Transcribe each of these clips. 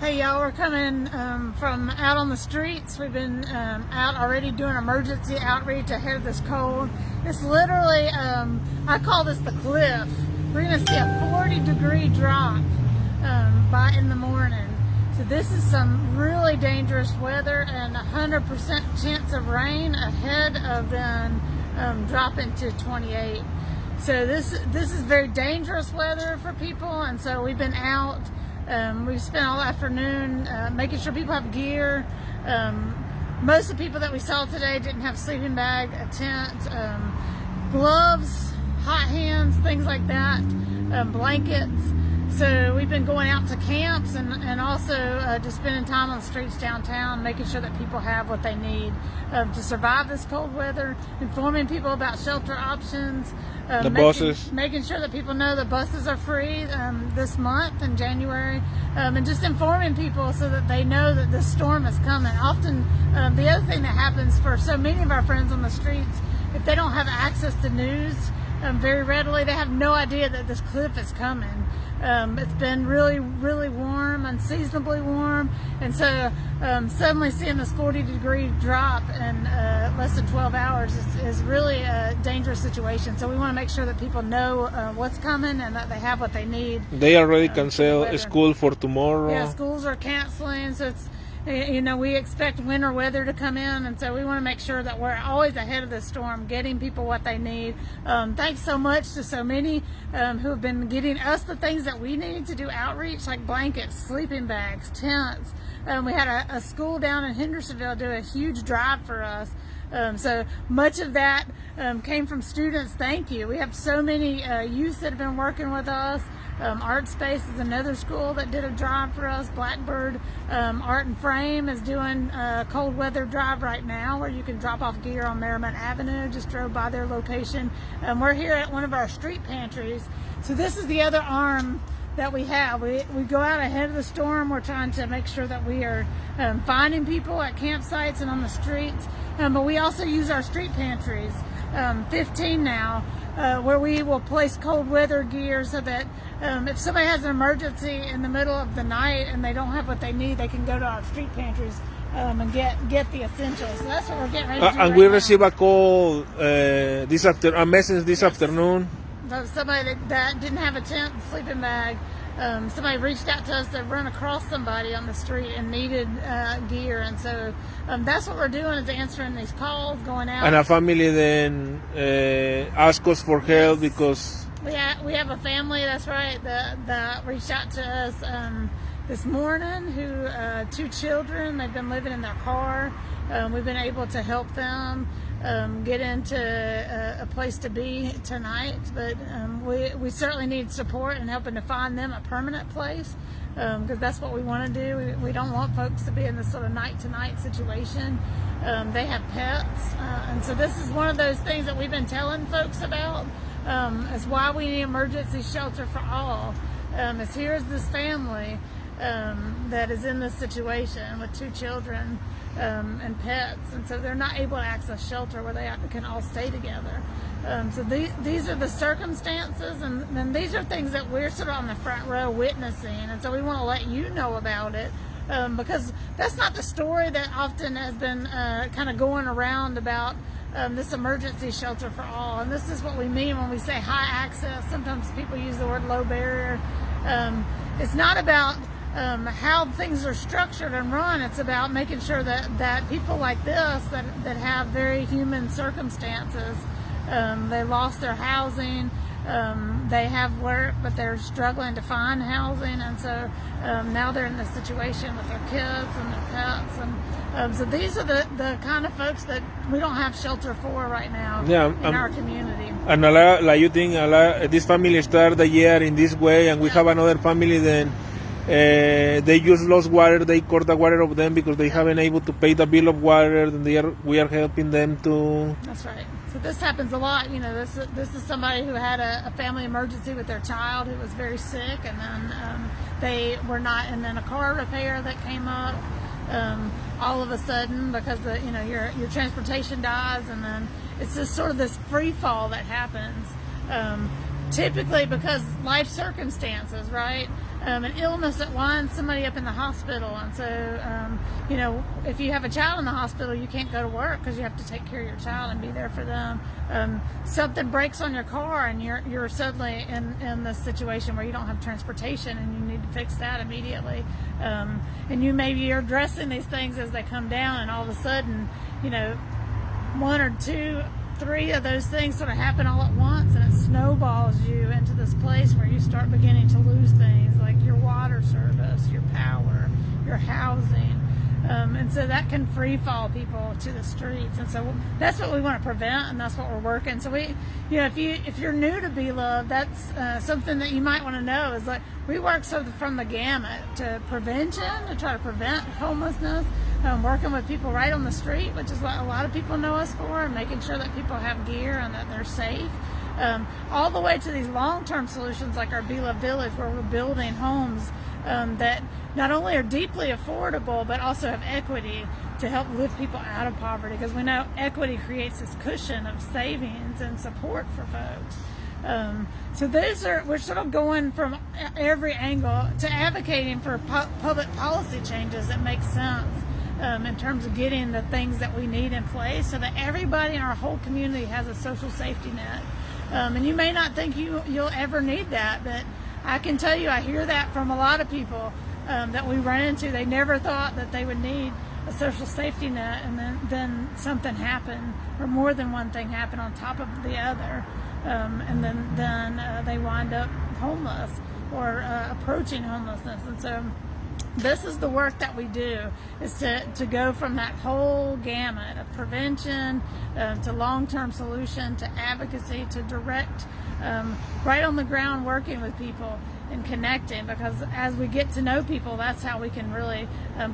Hey y'all, we're coming from out on the streets. We've been out already doing emergency outreach ahead of this cold. It's literally, I call this the cliff. We're gonna see a 40-degree drop by in the morning. So this is some really dangerous weather and 100% chance of rain ahead of then dropping to 28. So this is very dangerous weather for people, and so we've been out. We've spent all afternoon making sure people have gear. Most of the people that we saw today didn't have sleeping bag, a tent, gloves, hot hands, things like that, blankets. So we've been going out to camps and also just spending time on the streets downtown, making sure that people have what they need to survive this cold weather, informing people about shelter options, making sure that people know the buses are free this month in January, and just informing people so that they know that this storm is coming. Often the other thing that happens for so many of our friends on the streets, if they don't have access to news very readily, they have no idea that this cliff is coming. It's been really, really warm, unseasonably warm, and so suddenly seeing this 40-degree drop in less than 12 hours is really a dangerous situation. So we want to make sure that people know what's coming and that they have what they need. They already canceled school for tomorrow. Yeah, schools are canceling, so it's, we expect winter weather to come in, and so we want to make sure that we're always ahead of the storm, getting people what they need. Thanks so much to so many who have been getting us the things that we need to do outreach, like blankets, sleeping bags, tents. We had a school down in Hendersonville do a huge drive for us. So much of that came from students. Thank you. We have so many youth that have been working with us. Art Space is another school that did a drive for us. Blackbird Art and Frame is doing a cold weather drive right now where you can drop off gear on Merriman Avenue. Just drove by their location. We're here at one of our street pantries. So this is the other arm that we have. We go out ahead of the storm. We're trying to make sure that we are finding people at campsites and on the streets. But we also use our street pantries, 15 now, where we will place cold weather gear so that if somebody has an emergency in the middle of the night and they don't have what they need, they can go to our street pantries and get the essentials. So that's what we're getting ready to do And right we now. receive a call a message this afternoon. Somebody that didn't have a tent and sleeping bag, somebody reached out to us to run across somebody on the street and needed gear, and so that's what we're doing, is answering these calls, going out. And a family then asked us for help because we have a family, that's right, that reached out to us this morning, who 2 children, they've been living in their car. We've been able to help them get into a place to be tonight, but we certainly need support in helping to find them a permanent place, because that's what we want to do. We don't want folks to be in this sort of night-to-night situation. They have pets, and so this is one of those things that we've been telling folks about, is why we need emergency shelter for all. Is here's this family that is in this situation with 2 children and pets, and so they're not able to access shelter where they can all stay together. So these are the circumstances, and then these are things that we're sort of on the front row witnessing, and so we want to let you know about it, because that's not the story that often has been kind of going around about this emergency shelter for all. And this is what we mean when we say high access. Sometimes people use the word low barrier. It's not about how things are structured and run. It's about making sure that people like this that have very human circumstances, they lost their housing, they have work but they're struggling to find housing, and so now they're in this situation with their kids and their pets, and so these are the kind of folks that we don't have shelter for right now in our community. And like you think this family started the year in this way, and we have another family then they just lost water. They cut the water of them because they haven't able to pay the bill of water, and we are helping them to. That's right. So this happens a lot. This is somebody who had a family emergency with their child who was very sick, and then they were not, and then a car repair that came up all of a sudden because your transportation dies, and then it's just sort of this free fall that happens. typically because life circumstances, right? An illness that winds somebody up in the hospital, and so you know, if you have a child in the hospital, you can't go to work because you have to take care of your child and be there for them. Something breaks on your car, and you're suddenly in this situation where you don't have transportation, and you need to fix that immediately. And you maybe are addressing these things as they come down, and all of a sudden, you know, 1 or 2, 3 of those things sort of happen all at once, and it snowballs you into this place where you start beginning to lose things like your water service, your power, your housing. And so that can free fall people to the streets, and so that's what we want to prevent, and that's what we're working. So we, you know, if you're new to Be Love, that's something that you might want to know is like we work sort of from the gamut to prevention, to try to prevent homelessness, working with people right on the street, which is what a lot of people know us for, and making sure that people have gear and that they're safe. All the way to these long-term solutions like our Be Love Village, where we're building homes that not only are deeply affordable but also have equity to help lift people out of poverty, because we know equity creates this cushion of savings and support for folks. So we're sort of going from every angle to advocating for public policy changes that make sense in terms of getting the things that we need in place so that everybody in our whole community has a social safety net. And you may not think you'll ever need that, but I can tell you I hear that from a lot of people that we run into. They never thought that they would need a social safety net, and then something happened, or more than one thing happened on top of the other, and then they wind up homeless or approaching homelessness. And so this is the work that we do, is to go from that whole gamut of prevention to long-term solution to advocacy to direct, right on the ground working with people and connecting, because as we get to know people, that's how we can really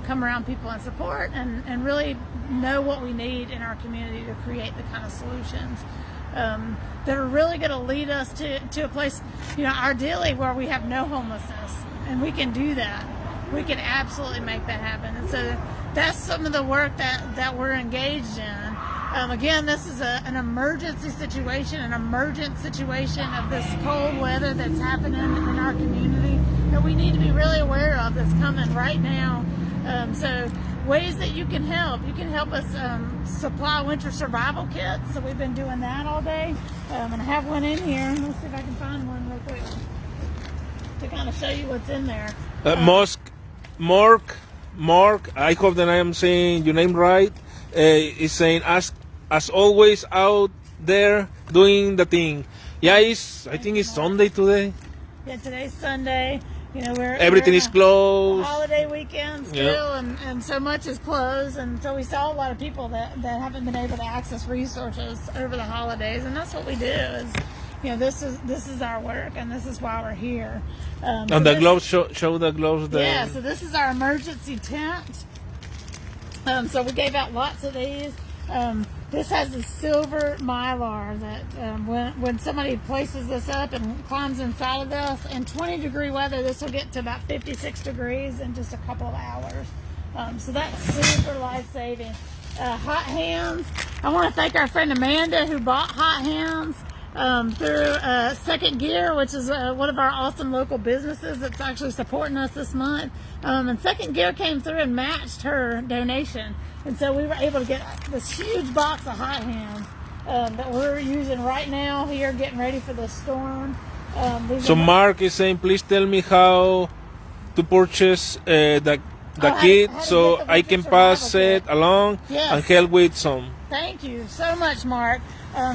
come around people and support and really know what we need in our community to create the kind of solutions that are really going to lead us to a place, you know, ideally where we have no homelessness, and we can do that. We can absolutely make that happen. And so that's some of the work that we're engaged in. Again, this is an emergency situation, an emergent situation of this cold weather that's happening in our community that we need to be really aware of, that's coming right now. So ways that you can help us supply winter survival kits. So we've been doing that all day. And I have one in here. Let's see if I can find one real quick to kind of show you what's in there. Mark, I hope that I am saying your name right, is saying, as always out there doing the thing. Yeah, I think it's Sunday today. Yeah, today's Sunday. You know, everything is closed. Holiday weekend still, and so much is closed, and so we saw a lot of people that haven't been able to access resources over the holidays, and that's what we do. Is, you know, this is our work, and this is why we're here. And so the gloves show the gloves there. Yeah, so this is our emergency tent. So we gave out lots of these. This has a silver mylar that when somebody places this up and climbs inside of this, in 20-degree weather, this will get to about 56 degrees in just a couple of hours. So that's super life-saving. Hot Hands. I want to thank our friend Amanda who bought Hot Hands through Second Gear, which is one of our awesome local businesses that's actually supporting us this month. And Second Gear came through and matched her donation. And so we were able to get this huge box of Hot Hands that we're using right now here, getting ready for the storm. So Mark is saying, please tell me how to purchase the kit so I can pass it along and help with some. Thank you so much, Mark.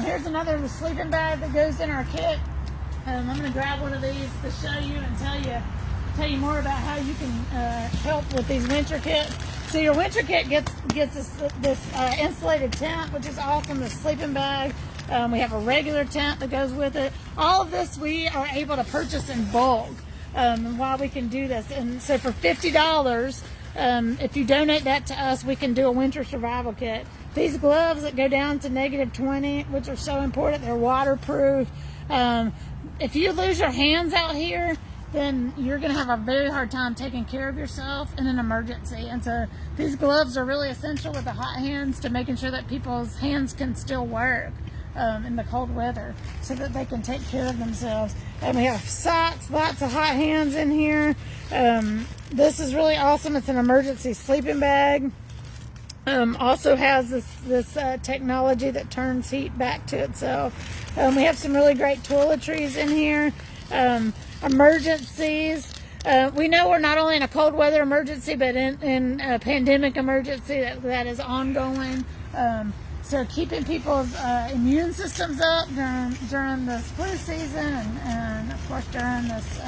Here's another sleeping bag that goes in our kit. I'm going to grab one of these to show you and tell you more about how you can help with these winter kits. So your winter kit gets this insulated tent, which is awesome, this sleeping bag. We have a regular tent that goes with it. All of this we are able to purchase in bulk while we can do this. And so for $50, if you donate that to us, we can do a winter survival kit. These gloves that go down to -20, which are so important, they're waterproof. If you lose your hands out here, then you're going to have a very hard time taking care of yourself in an emergency. And so these gloves are really essential with the Hot Hands to making sure that people's hands can still work. in the cold weather so that they can take care of themselves. And we have socks, lots of hot hands in here. This is really awesome. It's an emergency sleeping bag. Also has this technology that turns heat back to itself. We have some really great toiletries in here. Emergencies. We know we're not only in a cold weather emergency, but in a pandemic emergency that is ongoing. So keeping people's immune systems up during this flu season and of course during this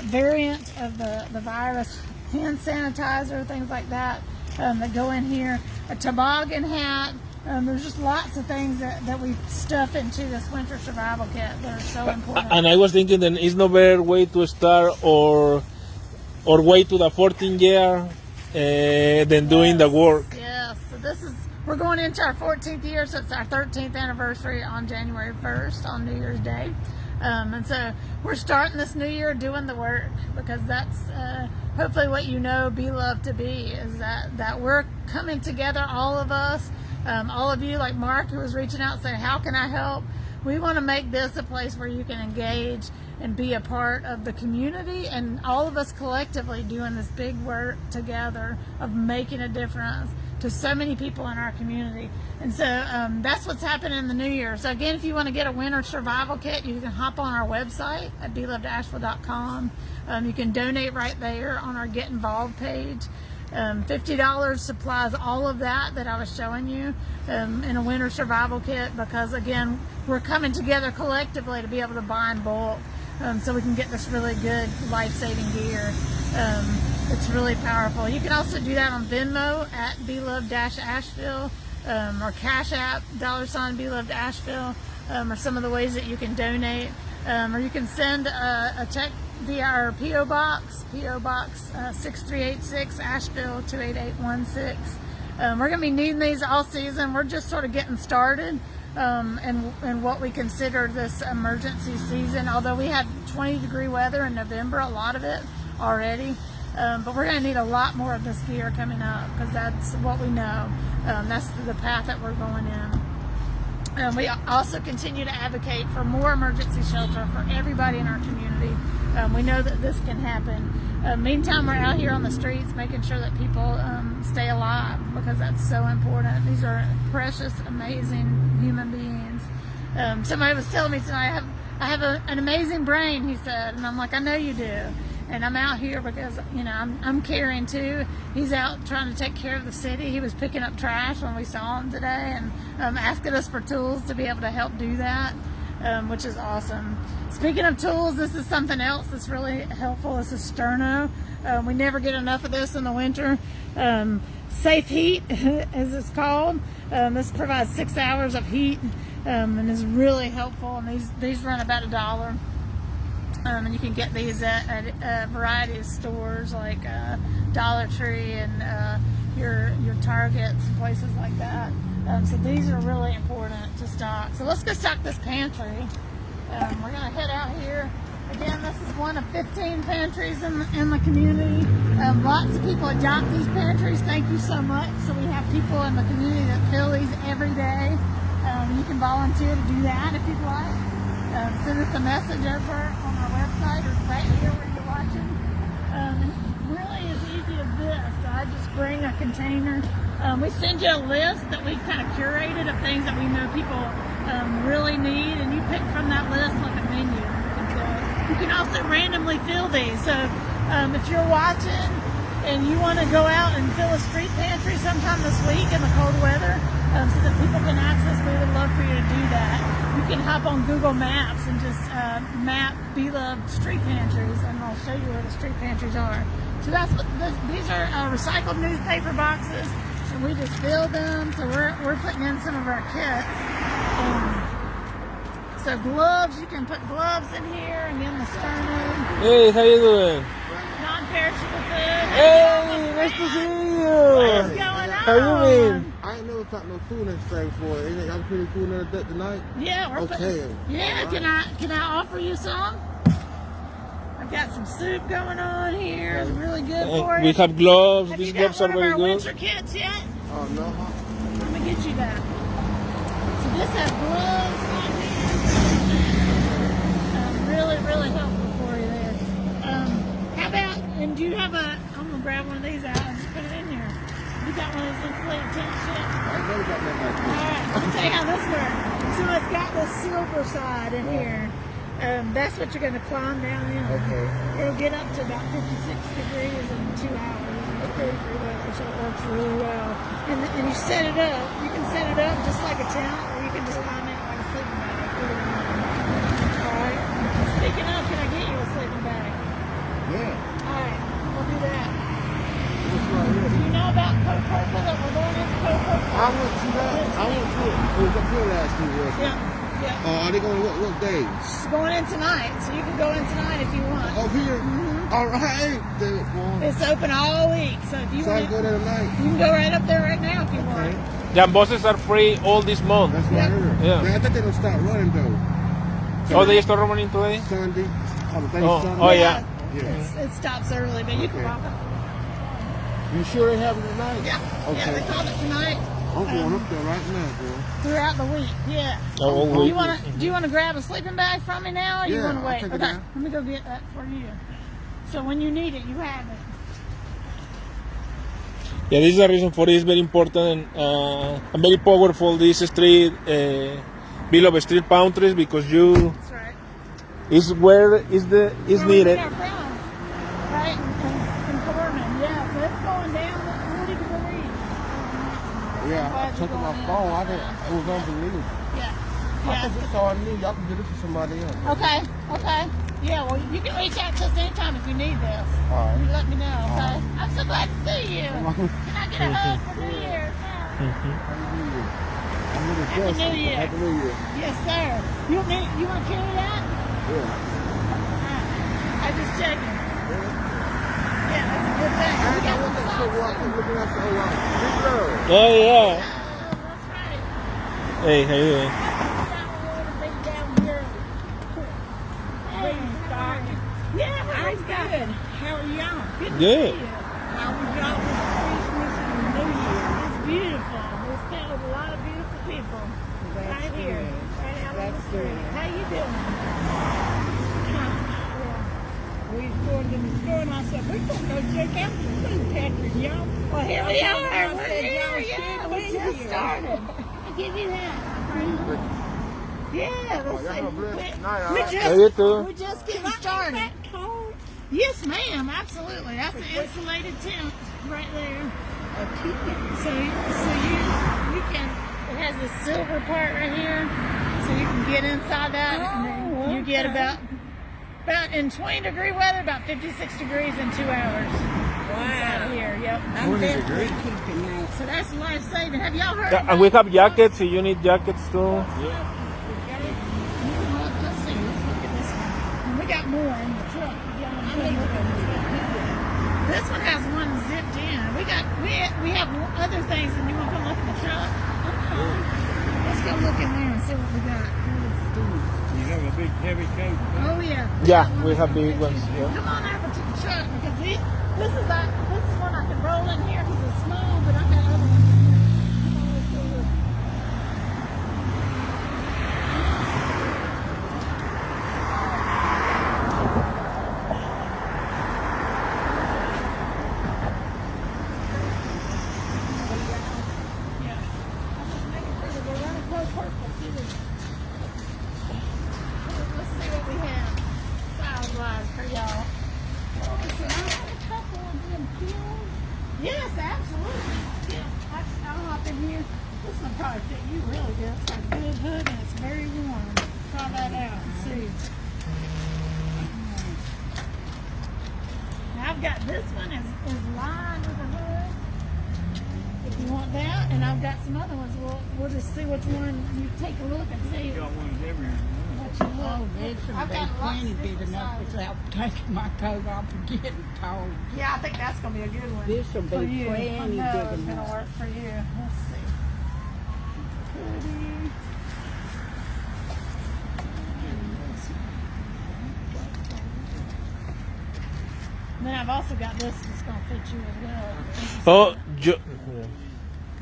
variant of the virus, hand sanitizer, things like that that go in here. A toboggan hat. There's just lots of things that we stuff into this winter survival kit that are so important. And I was thinking that it's no better way to start or wait to the 14th year than doing the work. Yes. So we're going into our 14th year, so it's our 13th anniversary on January 1st on New Year's Day. And so we're starting this new year doing the work, because that's hopefully what Be Loved to Be, is that we're coming together, all of us. All of you, like Mark, who was reaching out saying, how can I help? We want to make this a place where you can engage and be a part of the community, and all of us collectively doing this big work together of making a difference to so many people in our community. And so that's what's happening in the new year. So again, if you want to get a winter survival kit, you can hop on our website at belovedasheville.com. You can donate right there on our Get Involved page. $50 supplies all of that I was showing you in a winter survival kit, because again, we're coming together collectively to be able to buy in bulk so we can get this really good life-saving gear. It's really powerful. You can also do that on Venmo at Beloved-Asheville or Cash App $Beloved-Asheville are some of the ways that you can donate, or you can send a check via our P.O. Box 6386 Asheville 28816. We're going to be needing these all season. We're just sort of getting started in what we consider this emergency season, although we had 20-degree weather in November, a lot of it already. But we're going to need a lot more of this gear coming up, because that's what we know. That's the path that we're going in. We also continue to advocate for more emergency shelter for everybody in our community. We know that this can happen. Meantime, we're out here on the streets making sure that people stay alive, because that's so important. These are precious, amazing human beings. Somebody was telling me tonight, I have an amazing brain, he said, and I'm like, I know you do. And I'm out here because, I'm caring too. He's out trying to take care of the city. He was picking up trash when we saw him today, and asking us for tools to be able to help do that, which is awesome. Speaking of tools, this is something else that's really helpful. This is Sterno. We never get enough of this in the winter. Safe Heat, as it's called. This provides 6 hours of heat and is really helpful. And these run about $1. And you can get these at a variety of stores like Dollar Tree and your Targets and places like that. So these are really important to stock. So let's go stock this pantry. We're going to head out here. Again, this is one of 15 pantries in the community. Lots of people adopt these pantries. Thank you so much. So we have people in the community that fill these every day. You can volunteer to do that if you'd like. Send us a message over on our website or right here where you're watching. Really as easy as this. So I just bring a container. We send you a list that we've kind of curated of things that we know people really need, and you pick from that list like a menu. You can also randomly fill these. So if you're watching and you want to go out and fill a street pantry sometime this week in the cold weather so that people can access, we would love for you to do that. You can hop on Google Maps and just map Beloved street pantries, and I'll show you where the street pantries are. So that's what these are recycled newspaper boxes, and we just fill them. So we're putting in some of our kits. So gloves, you can put gloves in here, and in the Sterno. Hey, how you doing? Non-perishable food. Hey, nice to see you. What's going on? How you been? I ain't never caught no food in straight before. Ain't y'all putting food in the tonight? Yeah, we're okay. Yeah, can I offer you some? I've got some soup going on here. It's really good for you. We have gloves. Have These you got gloves are one of very our good. winter kits yet? Oh, no. Let me get you that. So This has gloves on here. Really, really helpful for you there. How about, and do you have a, I'm going to grab one of these out and just put it in here. You got one of those insulated tent shit? I never got that like this. Alright, I'll tell you how this works. So it's got this silver side in here. That's what you're going to climb down in. Okay. It'll get up to about 56 degrees in 2 hours. Okay. So it works really well. And you set it up. You can set it up just like a tent, or you can just climb in like a sleeping bag. Alright. Speaking of, can I get you a sleeping bag? Yeah. Alright, we'll do that. What's right Do here? you know about Coca-Cola that we're going into Coca-Cola? I went to that. I went to it. It was up here last week, wasn't it? Yeah. Yeah. Are they going what day? She's going in tonight, so you can go in tonight if you want. Up here? All right. There it goes. It's open all week, so if you So I want, can go there tonight. you can go right up there right now if you want. Okay. Yeah, buses are free all this month. That's what I heard. Yeah. I thought they don't start running though. Oh, they start running today? Sunday. Oh, the thing's Oh, Sunday. oh, yeah. It stops early, but you can Okay. walk up. You sure they have it tonight? Yeah. Yeah, Okay. they called it tonight I'm going up there right now, girl. throughout the week. Yeah. Oh, all Do week. you wanna grab a sleeping bag from me now, or you Yeah, wanna I'll wait? take it Okay. now. Let me go get that for you. So when you need it, you have it. Yeah, this is the reason for it. It's very important and very powerful, this street, bill of street boundaries, because That's right. is where is Where we needed. meet our friends, right? In Foreman, yeah. So it's going down to 40 degrees. Yeah, I Glad took you're my going in. phone. I didn't. It was unbelievable. Yeah. I Yeah. think it's on me. Y'all can get it to somebody else. Okay. Okay. Yeah. Well, you can reach out to us anytime if you need this. All right. You let me know. Okay. I'm so glad to see you. Can I get a hug for New Year's? Happy New Year. I'm gonna Happy dress New it. Year. Happy New Year. Yes, sir. You want to carry that? Yeah. I just checking. Yeah, that's a good thing. We got some So sauce. what? I'm looking at so what? Big love. Oh yeah. Oh, that's right. Hey, how you doing? Yeah, I'm good. How are y'all? Good. Good. How was y'all with Christmas and New Year? It's beautiful. It's filled with a lot of beautiful people. Right here. Right out on the street. How you doing? We was going to the store and I said, we're going to go check out the food pantry, y'all. Well, here we are. I We're said, here. y'all Yeah, should we be just here. started. I'll give you that. Yeah, let's y'all see. have a blessed night, all We right? How you too? we're just getting started. That cold? Yes, ma'am. Absolutely. That's an insulated tent right there. So you can. It has the silver part right here, so you can get inside that, and then you get about in 20-degree weather, about 56 degrees in 2 hours. Inside here. Yep. I'm definitely keeping that. So that's life saving. Have y'all heard? Yeah, and we have jackets. If you need jackets too. Let's see. Let's look at this one. And we got more in the truck. This one has one zipped in. We have other things, and you want to come look in the truck? Okay. Let's go look in there and see what we got. You have a big heavy coat. Oh yeah. Yeah, we have big ones. Yeah. Come on over to the truck because this is one I can roll in here because it's small, but I got other ones in here. Come on, let's go look. Yeah. I'm just making sure that we're running close purple too. Let's see what we have size-wise for y'all. Listen, I have a couple of them pills. Yes, absolutely. Yeah, I'll hop in here. This one probably fit you really good. It's got a good hood and it's very warm. Try that out and see. Now I've got this one is lined with a hood. If you want that, and I've got some other ones. We'll just see which one you take a look and see Got ones everywhere. what you Oh, want. this will I've be got lots plenty of big different enough sizes. without taking my coat off and getting cold. Yeah, I think that's gonna be a good one. This will for be you. plenty I know big it's gonna enough. work for you. Let's see. Pretty. Then I've also got this that's gonna fit you as well. Oh,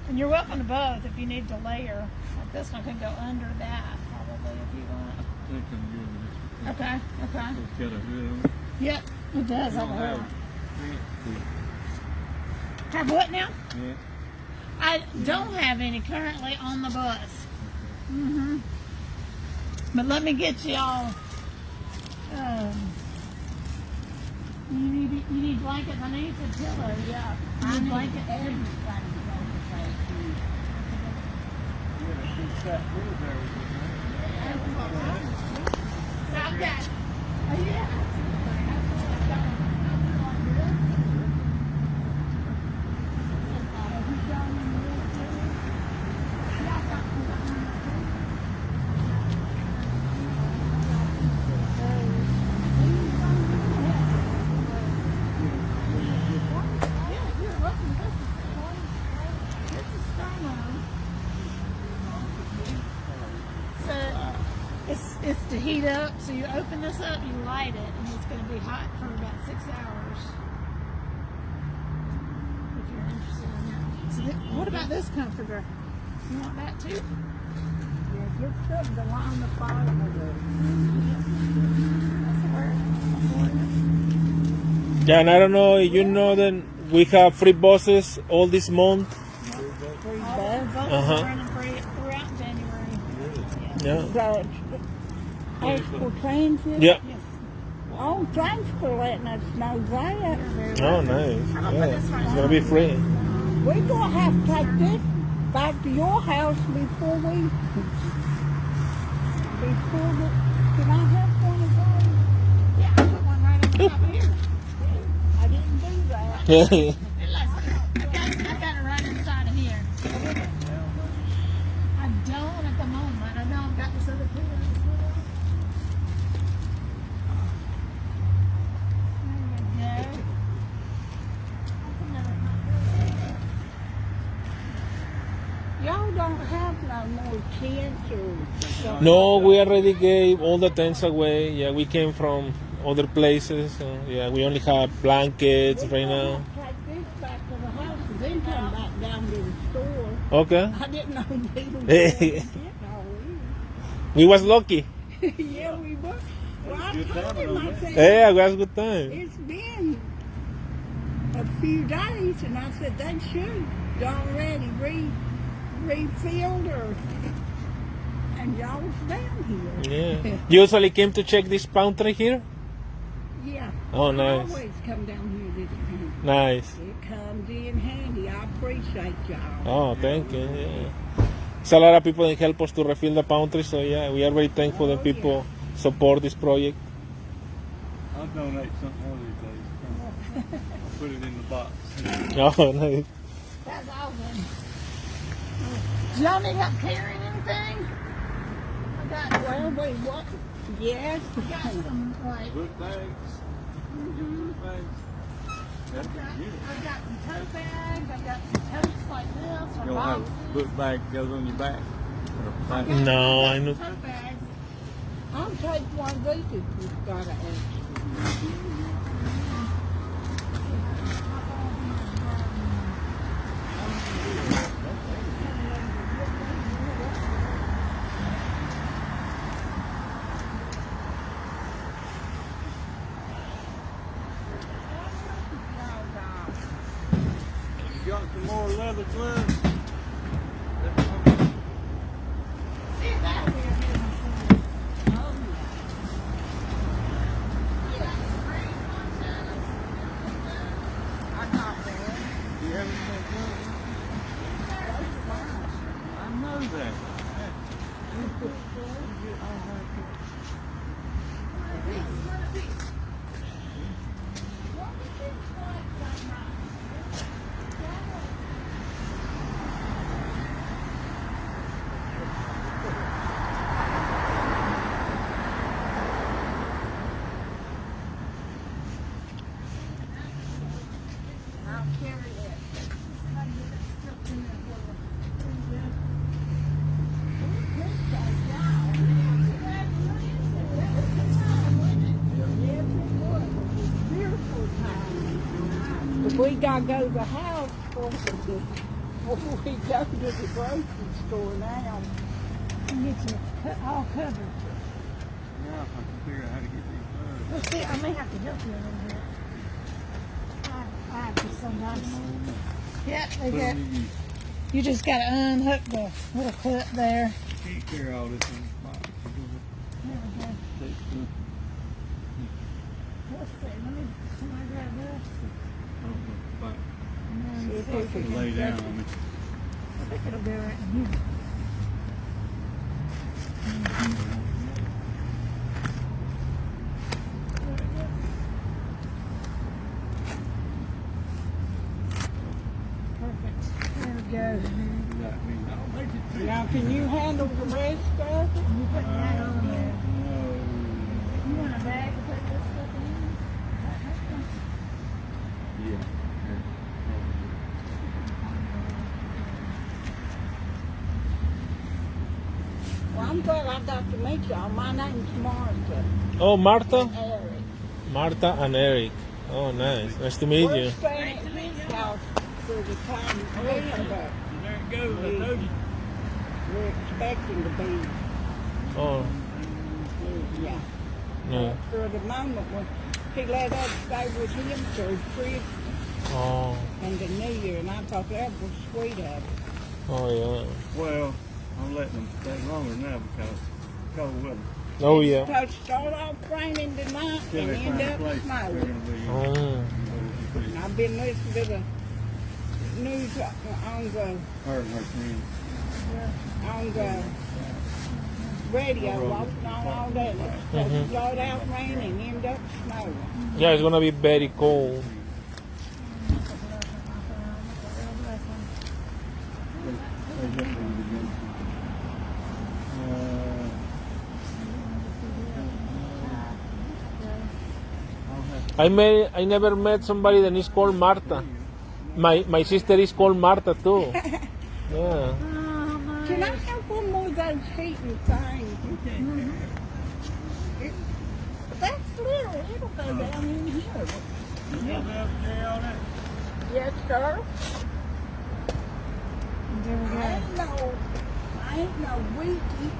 And you're welcome to both if you need to layer. this one can go under that probably if you want. They come good with this. Okay, okay. It's got a hood on it. Yep, it does They have don't a have hood. fancy. Have what now? Yeah. I don't have any currently on the bus. But let me get y'all. You need blankets. I need the pillow. Yeah, I need blankets. Everything. Yeah, that big fat hood there was So I've got. Oh yeah. It's to heat up, so you open this up, you light it, and it's going to be hot for about 6 hours. If you're interested in that. So what about this comforter? You want that too? Yeah, get something to line the fire with it. Yeah, and I don't know, you know that we have free buses all this month. Free All bus. the buses Uh-huh. are running free throughout January. Yeah. So it's actual transit. Yeah. Yes. Oh, thanks for letting us know that. Oh, nice. Yeah. It's gonna be free. We're gonna have to take this back to your house before we. Can I have one of those? Yeah, I put one right on top of here. I didn't do that. I got it right inside of here. I don't at the moment. I know I've got this other pillow. There you go. Y'all don't have no more tents or stuff. No, we already gave all the tents away. Yeah, we came from other places. So yeah, we only have blankets right now. Take this back to the house and then come back down to the store. Okay. I didn't know they were Hey. getting all We was lucky. these. Yeah, we were. Well, I told him, I said, Yeah, we had a good time. it's been a few days, and I said, they should already refilled or, and y'all was down here. Yeah. You usually came to check this pantry here? Yeah. Oh, I nice. always come down here this time. Nice. It comes in handy. I appreciate y'all. Oh, thank you. Yeah. So a lot of people that help us to refill the pantry. So yeah, we are very thankful that people support this project. I'll donate something one of these days. I'll put it in the box. Oh, nice. That's awesome. Do y'all need help carrying anything? I got What? Yes. I got some like Book bags. Book bags. That'd be good. I've got some tote bags, I've got some totes like this or You'll have boxes. a book bag that goes on your back. Or a back. No, I know. Tote bags. I'll take one of these if you've got an extra. You got some more leather gloves? See if that'll be a good one for you. You got some green moonshine's. I got one. Do you have any more gloves? I know that. I'll carry that. If we gotta go to the house before we go to the grocery store now. can get you all covered. Now if I can figure out how to get these birds. Let's see, I may have to help you a little bit. I have to sometimes. Yeah, they Put got. 'em to use. You just got to unhook the little clip there. Can't carry all this in the box. There we go. Take the- Let's see. Can I grab this? back. And then see if we Lay can. down on me. I think it'll go right in here. Perfect. There we go. That means I'll make it through. Now, can you handle the rest of it? You put that on there. No. You want a bag to put this stuff in? Yeah. Well, I'm glad I got to meet y'all. My name's Martha. Oh, Martha? Eric. Martha and Eric. Oh, nice. Nice to meet We're you. staying at his house for the time being, but There it goes. I told you. we're expecting to be, Oh, yeah. no. For the moment, he let us stay with him for Christmas Oh, and the New Year, and I thought that was sweet of him. oh yeah. Well, I'm letting them stay longer now because it's cold weather. Oh yeah. Because it started off raining tonight Till and they find end a up place they're snowing. gonna be in. Oh. And I've been listening to the news on the Her and her friend. radio, watching on all that. It's supposed to start out raining and end up snowing. Yeah, it's gonna be very cold. I never met somebody that is called Martha. My sister is called Martha too. Yeah. Can I have one more of those heating things? That's little. It'll go down in here. Yes, sir. There we I go. ain't no weakie.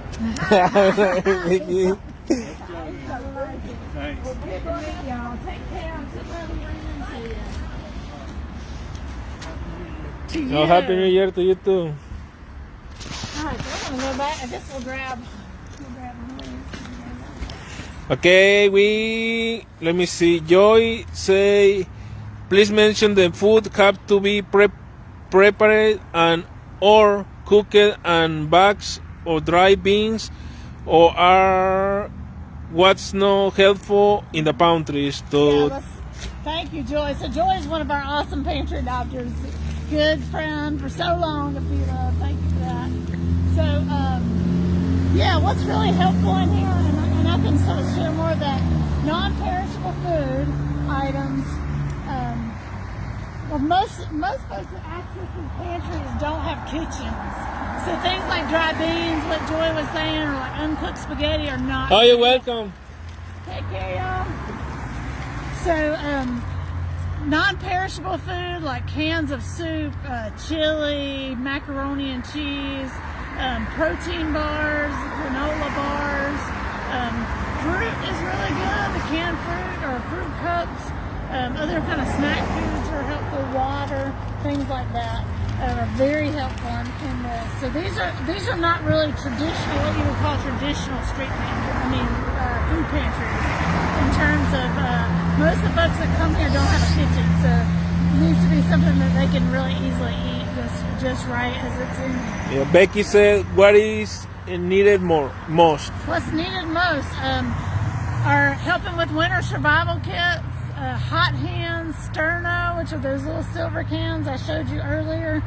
Vicky. I ain't no weakie. Thanks. Y'all take care. I'm so glad we ran into you. To you. Oh, Happy New Year to you too. All right, so I'm gonna go back. I guess we'll grab one. Okay, let me see. Joy say, please mention the food have to be prepared and or cooked and bags or dry beans or are what's not helpful in the pantries to Thank you, Joy. So Joy is one of our awesome pantry doctors. Good friend for so long, Avita. Thank you for that. So, yeah, what's really helpful in here, and I can sort of share more of that, non-perishable food items. Well, most folks that access these pantries don't have kitchens. So things like dry beans, what Joy was saying, or like uncooked spaghetti are not. Oh, you're welcome. Take care, y'all. So, non-perishable food like cans of soup, chili, macaroni and cheese, protein bars, granola bars. Fruit is really good. The canned fruit or fruit cups. Other kind of snack foods are helpful. Water, things like that are very helpful in this. So these are not really traditional, what you would call traditional street pantry. Food pantries. In terms of most of the folks that come here don't have a kitchen, so it needs to be something that they can really easily eat just right as it's in there. Yeah, Becky said, what is needed most? What's needed most are helping with winter survival kits, hot hands, sterno, which are those little silver cans I showed you earlier,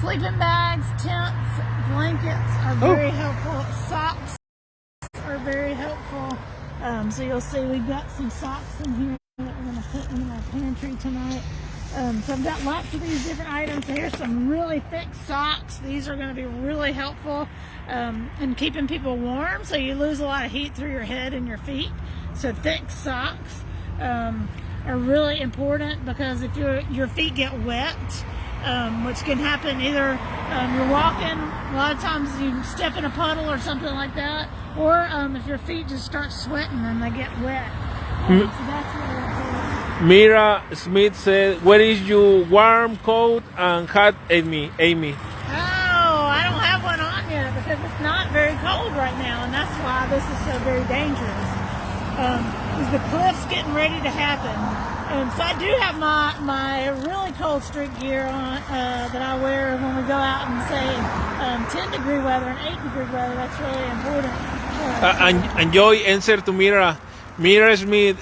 sleeping bags, tents, blankets are very helpful, socks are very helpful. So you'll see we've got some socks in here that we're going to put in our pantry tonight. So I've got lots of these different items. Here's some really thick socks. These are going to be really helpful in keeping people warm, so you lose a lot of heat through your head and your feet. So thick socks are really important because if your feet get wet, which can happen either you're walking, a lot of times you step in a puddle or something like that, or if your feet just start sweating and they get wet. So that's really important. Mira Smith said, "Where is your warm coat and hat, Amy?" Oh, I don't have one on yet because it's not very cold right now, and that's why this is so very dangerous. Is the cliff's getting ready to happen. So I do have my really cold street gear on that I wear when we go out in, say, 10-degree weather and 8-degree weather. That's really important. And Joy answered to Mira Smith,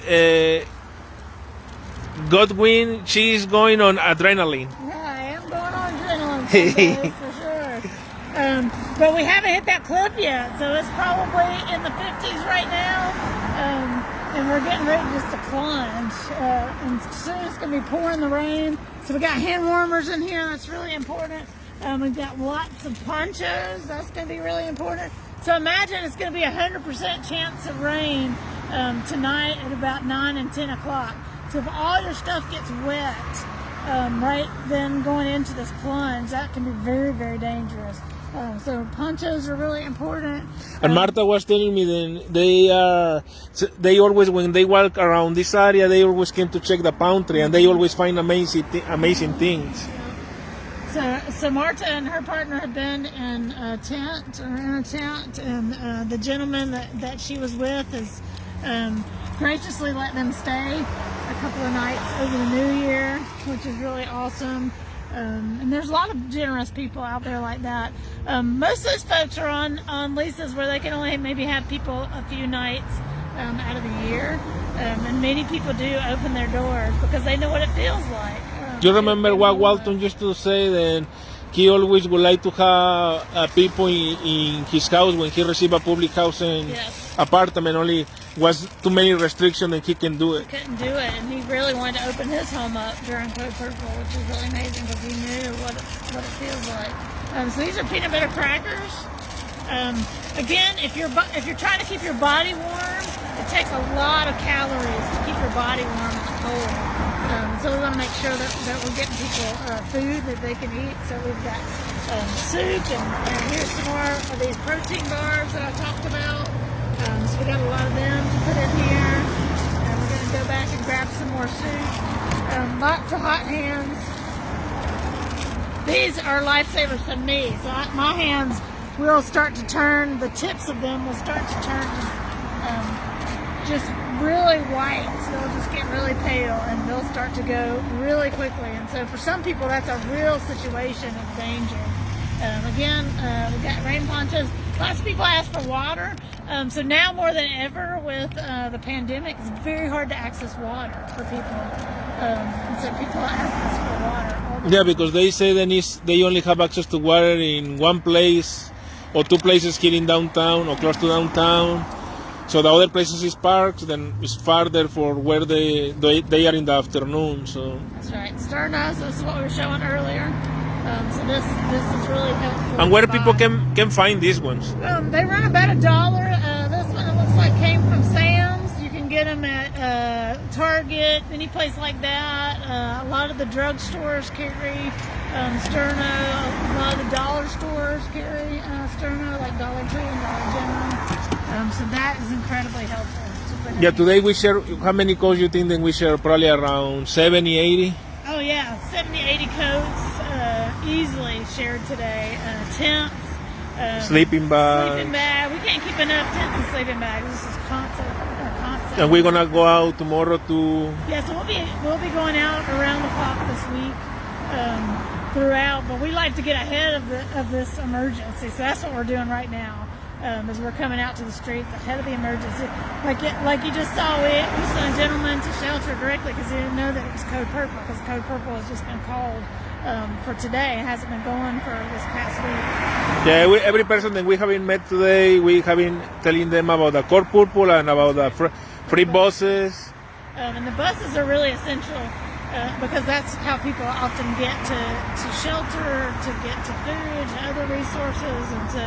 Godwin, she's going on adrenaline. Yeah, I am going on adrenaline some days, for sure. But we haven't hit that cliff yet, so it's probably in the 50s right now. And we're getting ready just to plunge. And soon it's going to be pouring the rain. So we got hand warmers in here. That's really important. We've got lots of ponchos. That's going to be really important. So imagine it's going to be 100% chance of rain tonight at about 9 and 10 o'clock. So if all your stuff gets wet right then going into this plunge, that can be very, very dangerous. So ponchos are really important. And Marta was telling me that they always, when they walk around this area, they always came to check the pantry, and they always find amazing things. So Marta and her partner had been in a tent, and the gentleman that she was with has graciously let them stay a couple of nights over the New Year, which is really awesome. And there's a lot of generous people out there like that. Most of those folks are on leases where they can only maybe have people a few nights out of the year. And many people do open their doors because they know what it feels like. You remember what Walton used to say, that he always would like to have people in his house when he received a public housing apartment. Only was too many restrictions and he can do it. Couldn't do it, and he really wanted to open his home up during Code Purple, which is really amazing because he knew what it feels like. So these are peanut butter crackers. Again, if you're trying to keep your body warm, it takes a lot of calories to keep your body warm in the cold. So we want to make sure that we're getting people food that they can eat. So we've got soup, and here's some more of these protein bars that I talked about. So we got a lot of them to put in here. And we're going to go back and grab some more soup. Lots of hot hands. These are lifesavers for me. So my hands will start to turn, the tips of them will start to turn just really white. So they'll just get really pale and they'll start to go really quickly. And so for some people, that's a real situation of danger. Again, we've got rain ponchos. Lots of people ask for water. So now more than ever with the pandemic, it's very hard to access water for people. And so people ask us for water all the time. Yeah, because they say they only have access to water in one place or two places here in downtown or close to downtown. So the other places is parks, then it's farther for where they are in the afternoon. So that's right. Sternos, this is what we were showing earlier. So this is really helpful. And where people can find these ones? They run about $1. This one, it looks like, came from Sam's. You can get them at Target, any place like that. A lot of the drugstores carry Sterno. A lot of the dollar stores carry Sterno, like Dollar Tree and Dollar General. So that is incredibly helpful. Yeah, today we share, how many coats you think that we share? Probably around 70, 80? Oh yeah, 70, 80 coats easily shared today. Tents. Sleeping bags. Sleeping bag. We can't keep enough tents and sleeping bags. This is constant. And we're gonna go out tomorrow to... Yeah, so we'll be going out around the clock this week throughout, but we like to get ahead of this emergency. So that's what we're doing right now. As we're coming out to the streets ahead of the emergency. Like you just saw, we sent a gentleman to shelter directly because he didn't know that it was Code Purple, because Code Purple has just been called for today. It hasn't been going for this past week. Yeah, every person that we have been met today, we have been telling them about the Code Purple and about the free buses. And the buses are really essential because that's how people often get to shelter, to get to food, to other resources. And so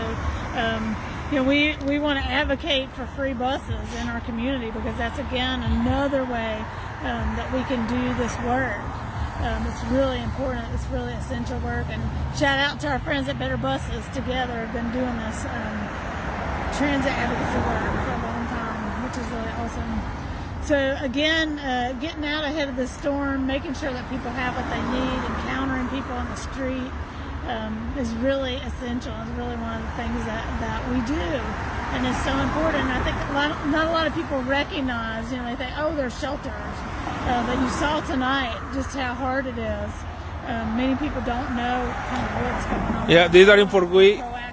we want to advocate for free buses in our community because that's, again, another way that we can do this work. It's really important. It's really essential work. And shout out to our friends at Better Buses. Together have been doing this transit advocacy work for a long time, which is really awesome. So again, getting out ahead of the storm, making sure that people have what they need, encountering people on the street is really essential. It's really one of the things that we do, and it's so important. I think not a lot of people recognize, they think, oh, there's shelters, but you saw tonight just how hard it is. Many people don't know kind of what's going on. Yeah, these are information. Proactive.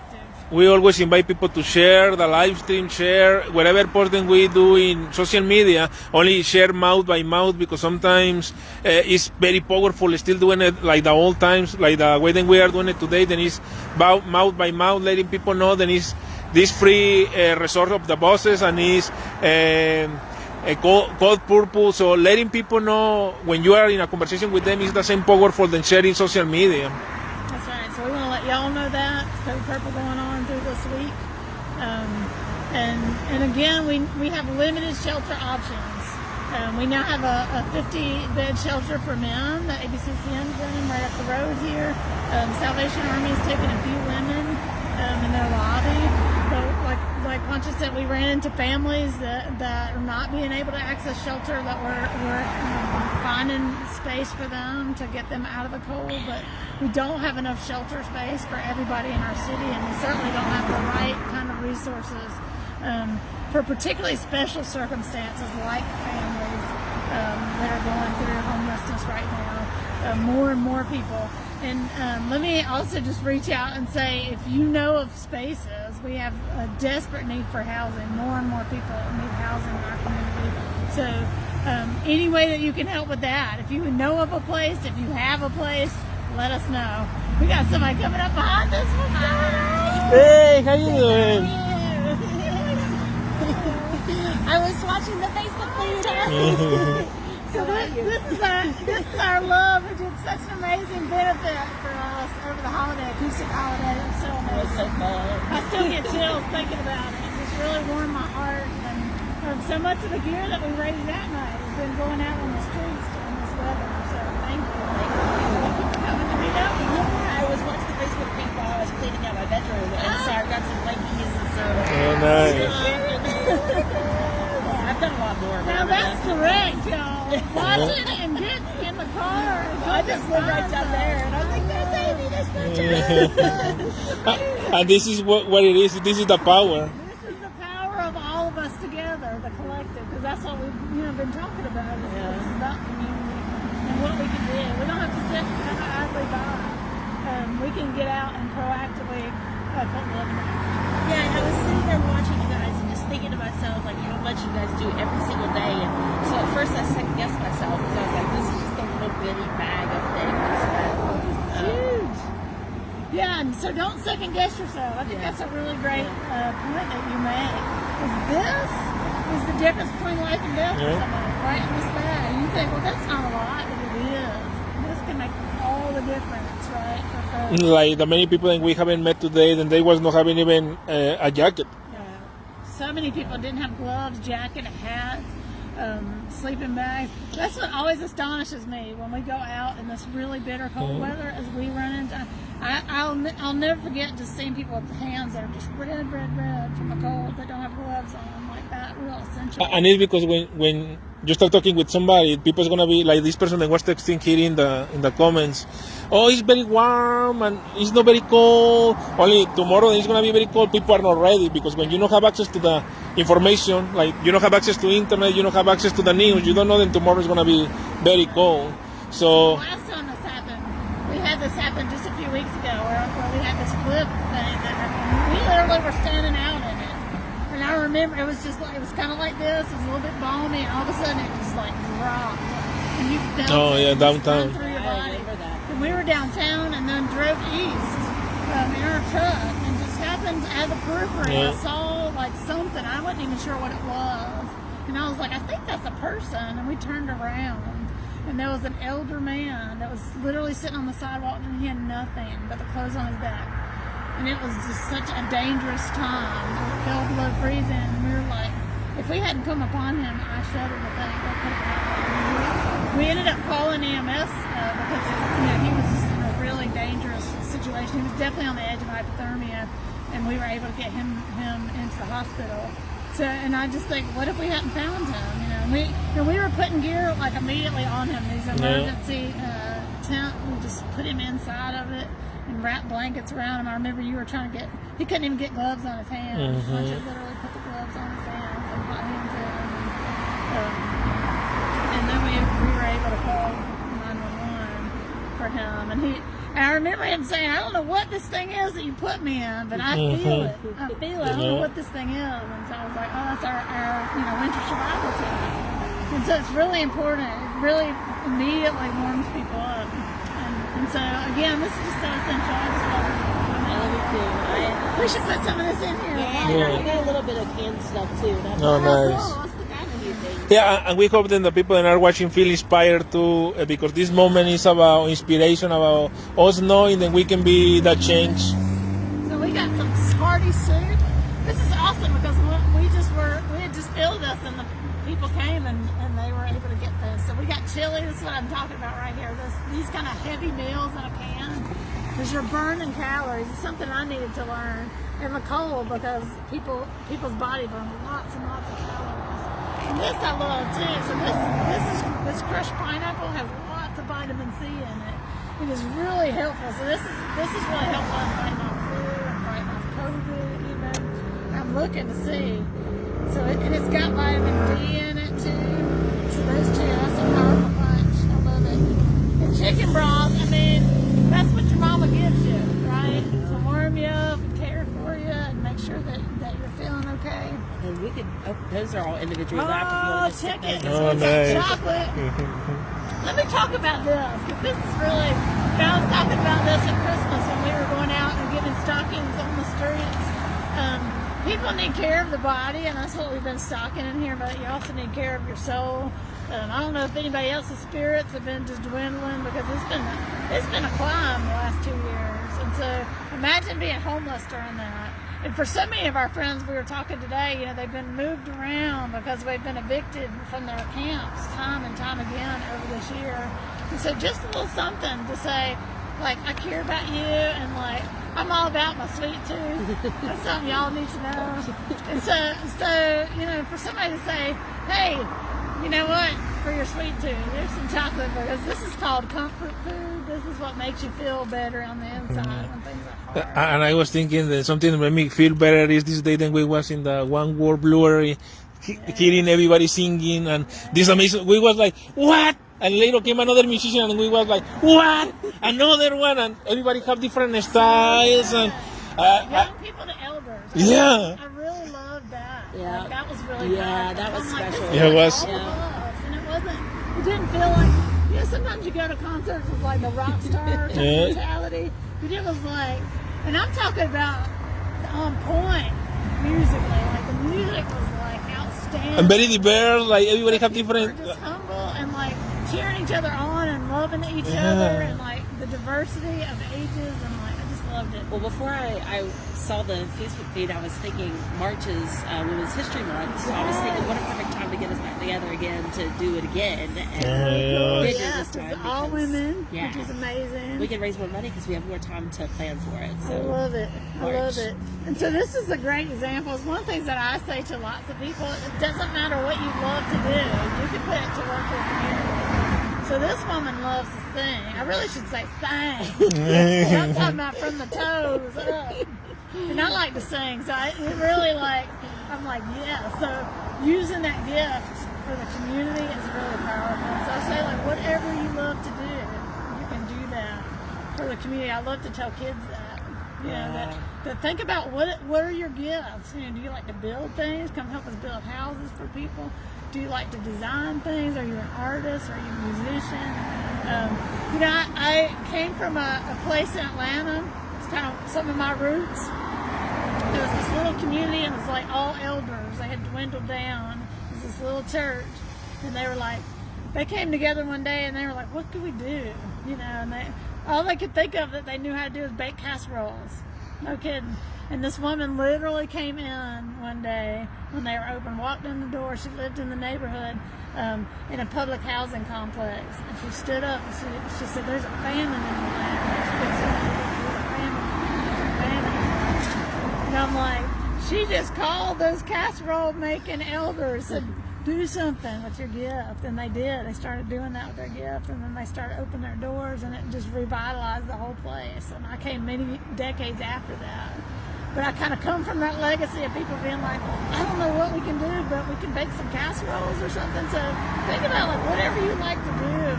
We always invite people to share the live stream, share whatever posting we do in social media, only share mouth by mouth, because sometimes it's very powerful still doing it like the old times, like the way that we are doing it today. Then it's mouth by mouth, letting people know. Then it's this free resource of the buses, and it's a code purple. So letting people know when you are in a conversation with them is the same powerful than sharing social media. That's right. So we want to let y'all know that Code Purple going on through this week, and again, we have limited shelter options. We now have a 50-bed shelter for men that ABCCN is running right up the road here. Salvation Army is taking a few women in their lobby. But like Pancho said, we ran into families that are not being able to access shelter, that we're finding space for them to get them out of the cold, but we don't have enough shelter space for everybody in our city, and we certainly don't have the right kind of resources for particularly special circumstances like families that are going through homelessness right now. More and more people. And let me also just reach out and say, if you know of spaces, we have a desperate need for housing. More and more people need housing in our community. So any way that you can help with that, if you know of a place, if you have a place, let us know. We got somebody coming up behind us. What's going on? Hey, how you doing? I was watching the Facebook feed. So this is our love, who did such an amazing benefit for us over the holiday, acoustic holiday. It was so It was amazing. so fun. I still get chills thinking about it. It just really warmed my heart. And so much of the gear that we raised that night has been going out on the streets during this weather. So thank you. Thank you for coming to meet up. I was watching the Facebook feed while I was cleaning out my bedroom, and so I got some blankies and some. Oh, nice. I've done a lot more. Now that's correct, y'all. Watch it and get in the car. I just live right down there, and I was like, "That's Amy, that's Patricia." And this is what it is. This is the power. This is the power of all of us together, the collective, because that's what we've been talking about. This is about community and what we can do. We don't have to sit kind of idly by. We can get out and proactively put love in. Yeah, and I was sitting there watching you guys and just thinking to myself, like, how much you guys do every single day. And so at first I second-guessed myself, because I was like, this is just a little bitty bag of things. Huge. Yeah, and so don't second guess yourself. I think that's a really great point that you made. This is the difference between life and death for somebody, right in this bag. And you think, well, that's not a lot, but it is. This can make all the difference, right, for folks. Like the many people that we haven't met today, then they was not having even a jacket. So many people didn't have gloves, jacket, a hat, sleeping bag. That's what always astonishes me when we go out in this really bitter cold weather. As we run into, I'll never forget just seeing people with hands that are just red from the cold that don't have gloves on, like that. Real essential. And it's because when you start talking with somebody, people's gonna be like this person that was texting here in the comments. Oh, it's very warm and it's not very cold. Only tomorrow it's gonna be very cold. People are not ready, because when you don't have access to the information, like you don't have access to internet, you don't have access to the news, you don't know that tomorrow is gonna be very cold. So Last time this happened, we had this happen just a few weeks ago, where we had this cliff thing that happened. We literally were standing out in it, and I remember it was just like, it was kind of like this. It was a little bit balmy, and all of a sudden it just like dropped, and you felt it just downtown. run through your I body. remember that. And we were downtown, and then drove east in our truck, and just happened at the periphery. I saw like something. I wasn't even sure what it was, and I was like, I think that's a person. And we turned around, and there was an elder man that was literally sitting on the sidewalk, and he had nothing but the clothes on his back. And it was just such a dangerous time. It fell below freezing, and we were like, if we hadn't come upon him, I shudder to think what could have happened. We we ended up calling EMS because he was just in a really dangerous situation. He was definitely on the edge of hypothermia, and we were able to get him into the hospital. So, and I just think, what if we hadn't found him? We were putting gear like immediately on him. These emergency tent, we just put him inside of it and wrapped blankets around him. I remember you were trying to he couldn't even get gloves on his hands. I had to literally put the gloves on his hands and put hands in. And then we were able to call 911 for him. And I remember him saying, I don't know what this thing is that you put me in, but I feel it. I feel it. I don't know what this thing is. And so I was like, oh, that's our winter survival team. And so it's really important. It really immediately warms people up. And so, again, this is just so essential. I just love it. I love it too. We should put some of this in here. I got a little bit of canned stuff too. That's Oh, nice. cool. Let's put that in here, thing. Yeah, and we hope that the people that are watching feel inspired too, because this moment is about inspiration, about us knowing that we can be that change. So we got some Smarty soup. This is awesome because we had just filled this and the people came and they were able to get this. So we got chili. This is what I'm talking about right here. These kind of heavy meals in a can. Because you're burning calories. It's something I needed to learn in the cold because people's body burns lots and lots of calories. And this I love too. So this crushed pineapple has lots of vitamin C in it. It is really helpful. So this is really helpful in fighting off flu and fighting off COVID. I'm looking to see. So it's got vitamin D in it too. So those two, that's a powerful punch. I love it. And chicken broth, that's what your mama gives you, right? To warm you up and care for you and make sure that you're feeling okay. And we could, those are all individually wrapped if you want to check stick it. those Oh, in. nice. Chocolate. Let me talk about this, because this is really, I was talking about this at Christmas when we were going out and giving stockings on the streets. People need care of the body, and that's what we've been stocking in here, but you also need care of your soul. I don't know if anybody else's spirits have been just dwindling, because it's been a climb the last 2 years. And so imagine being homeless during that. And for so many of our friends we were talking today, they've been moved around because they've been evicted from their camps time and time again over this year. And so just a little something to say, like, I care about you, and like, I'm all about my sweet tooth. That's something y'all need to know. And so for somebody to say, hey, you know what, for your sweet tooth, there's some chocolate, because this is called comfort food. This is what makes you feel better on the inside when things are hard. And I was thinking that something that made me feel better is this day that we was in the One World Brewery, hearing everybody singing, and this amazing, we was like, what? And later came another musician, and we was like, what? Another one, and everybody have different styles, and Young people to elders. Yeah. I really loved that. Yeah. Like, that was really Yeah, powerful. that was I'm like, this special. is Yeah, it like was. all of us. And it didn't feel like, sometimes you go to concerts with like the rock star mentality, but it was like, and I'm talking about on point musically, like the music was like outstanding. and very diverse, like everybody have different. We're just humble and like cheering each other on and loving each other, and like the diversity of ages, and like I just loved it. Well, before I saw the Facebook feed, I was thinking March is Women's History Month, so I was thinking what a perfect time to get us back together again to do it again. And bigger Yes, this time it's all because, women, yeah, which is amazing. we can raise more money because we have more time to plan for it. So I love it. I March. love it. And so this is a great example. It's one of the things that I say to lots of people. It doesn't matter what you love to do. You can put it to work for the community. So this woman loves to sing. I really should say sing. I'm talking about from the toes up. And I like to sing. So it really I'm like, yeah. So using that gift for the community is really powerful. So I say, like, whatever you love to do, you can do that for the community. I love to tell kids that. That think about what are your gifts? Do you like to build things? Come help us build houses for people. Do you like to design things? Are you an artist? Are you a musician? I came from a place in Atlanta. It's kind of some of my roots. There was this little community, and it was like all elders. They had dwindled down. It was this little church, and they came together one day, and they were like, what could we do? And all they could think of that they knew how to do was bake casseroles. No kidding. And this woman literally came in one day when they were open, walked in the door. She lived in the neighborhood. in a public housing complex. And she stood up and she said, "There's a famine in the land." There's a famine. And I'm like, she just called those casserole making elders and do something with your gift. And they did. They started doing that with their gift, and then they started opening their doors, and it just revitalized the whole place. And I came many decades after that. But I kind of come from that legacy of people being like, I don't know what we can do, but we can bake some casseroles or something. So think about like whatever you like to do.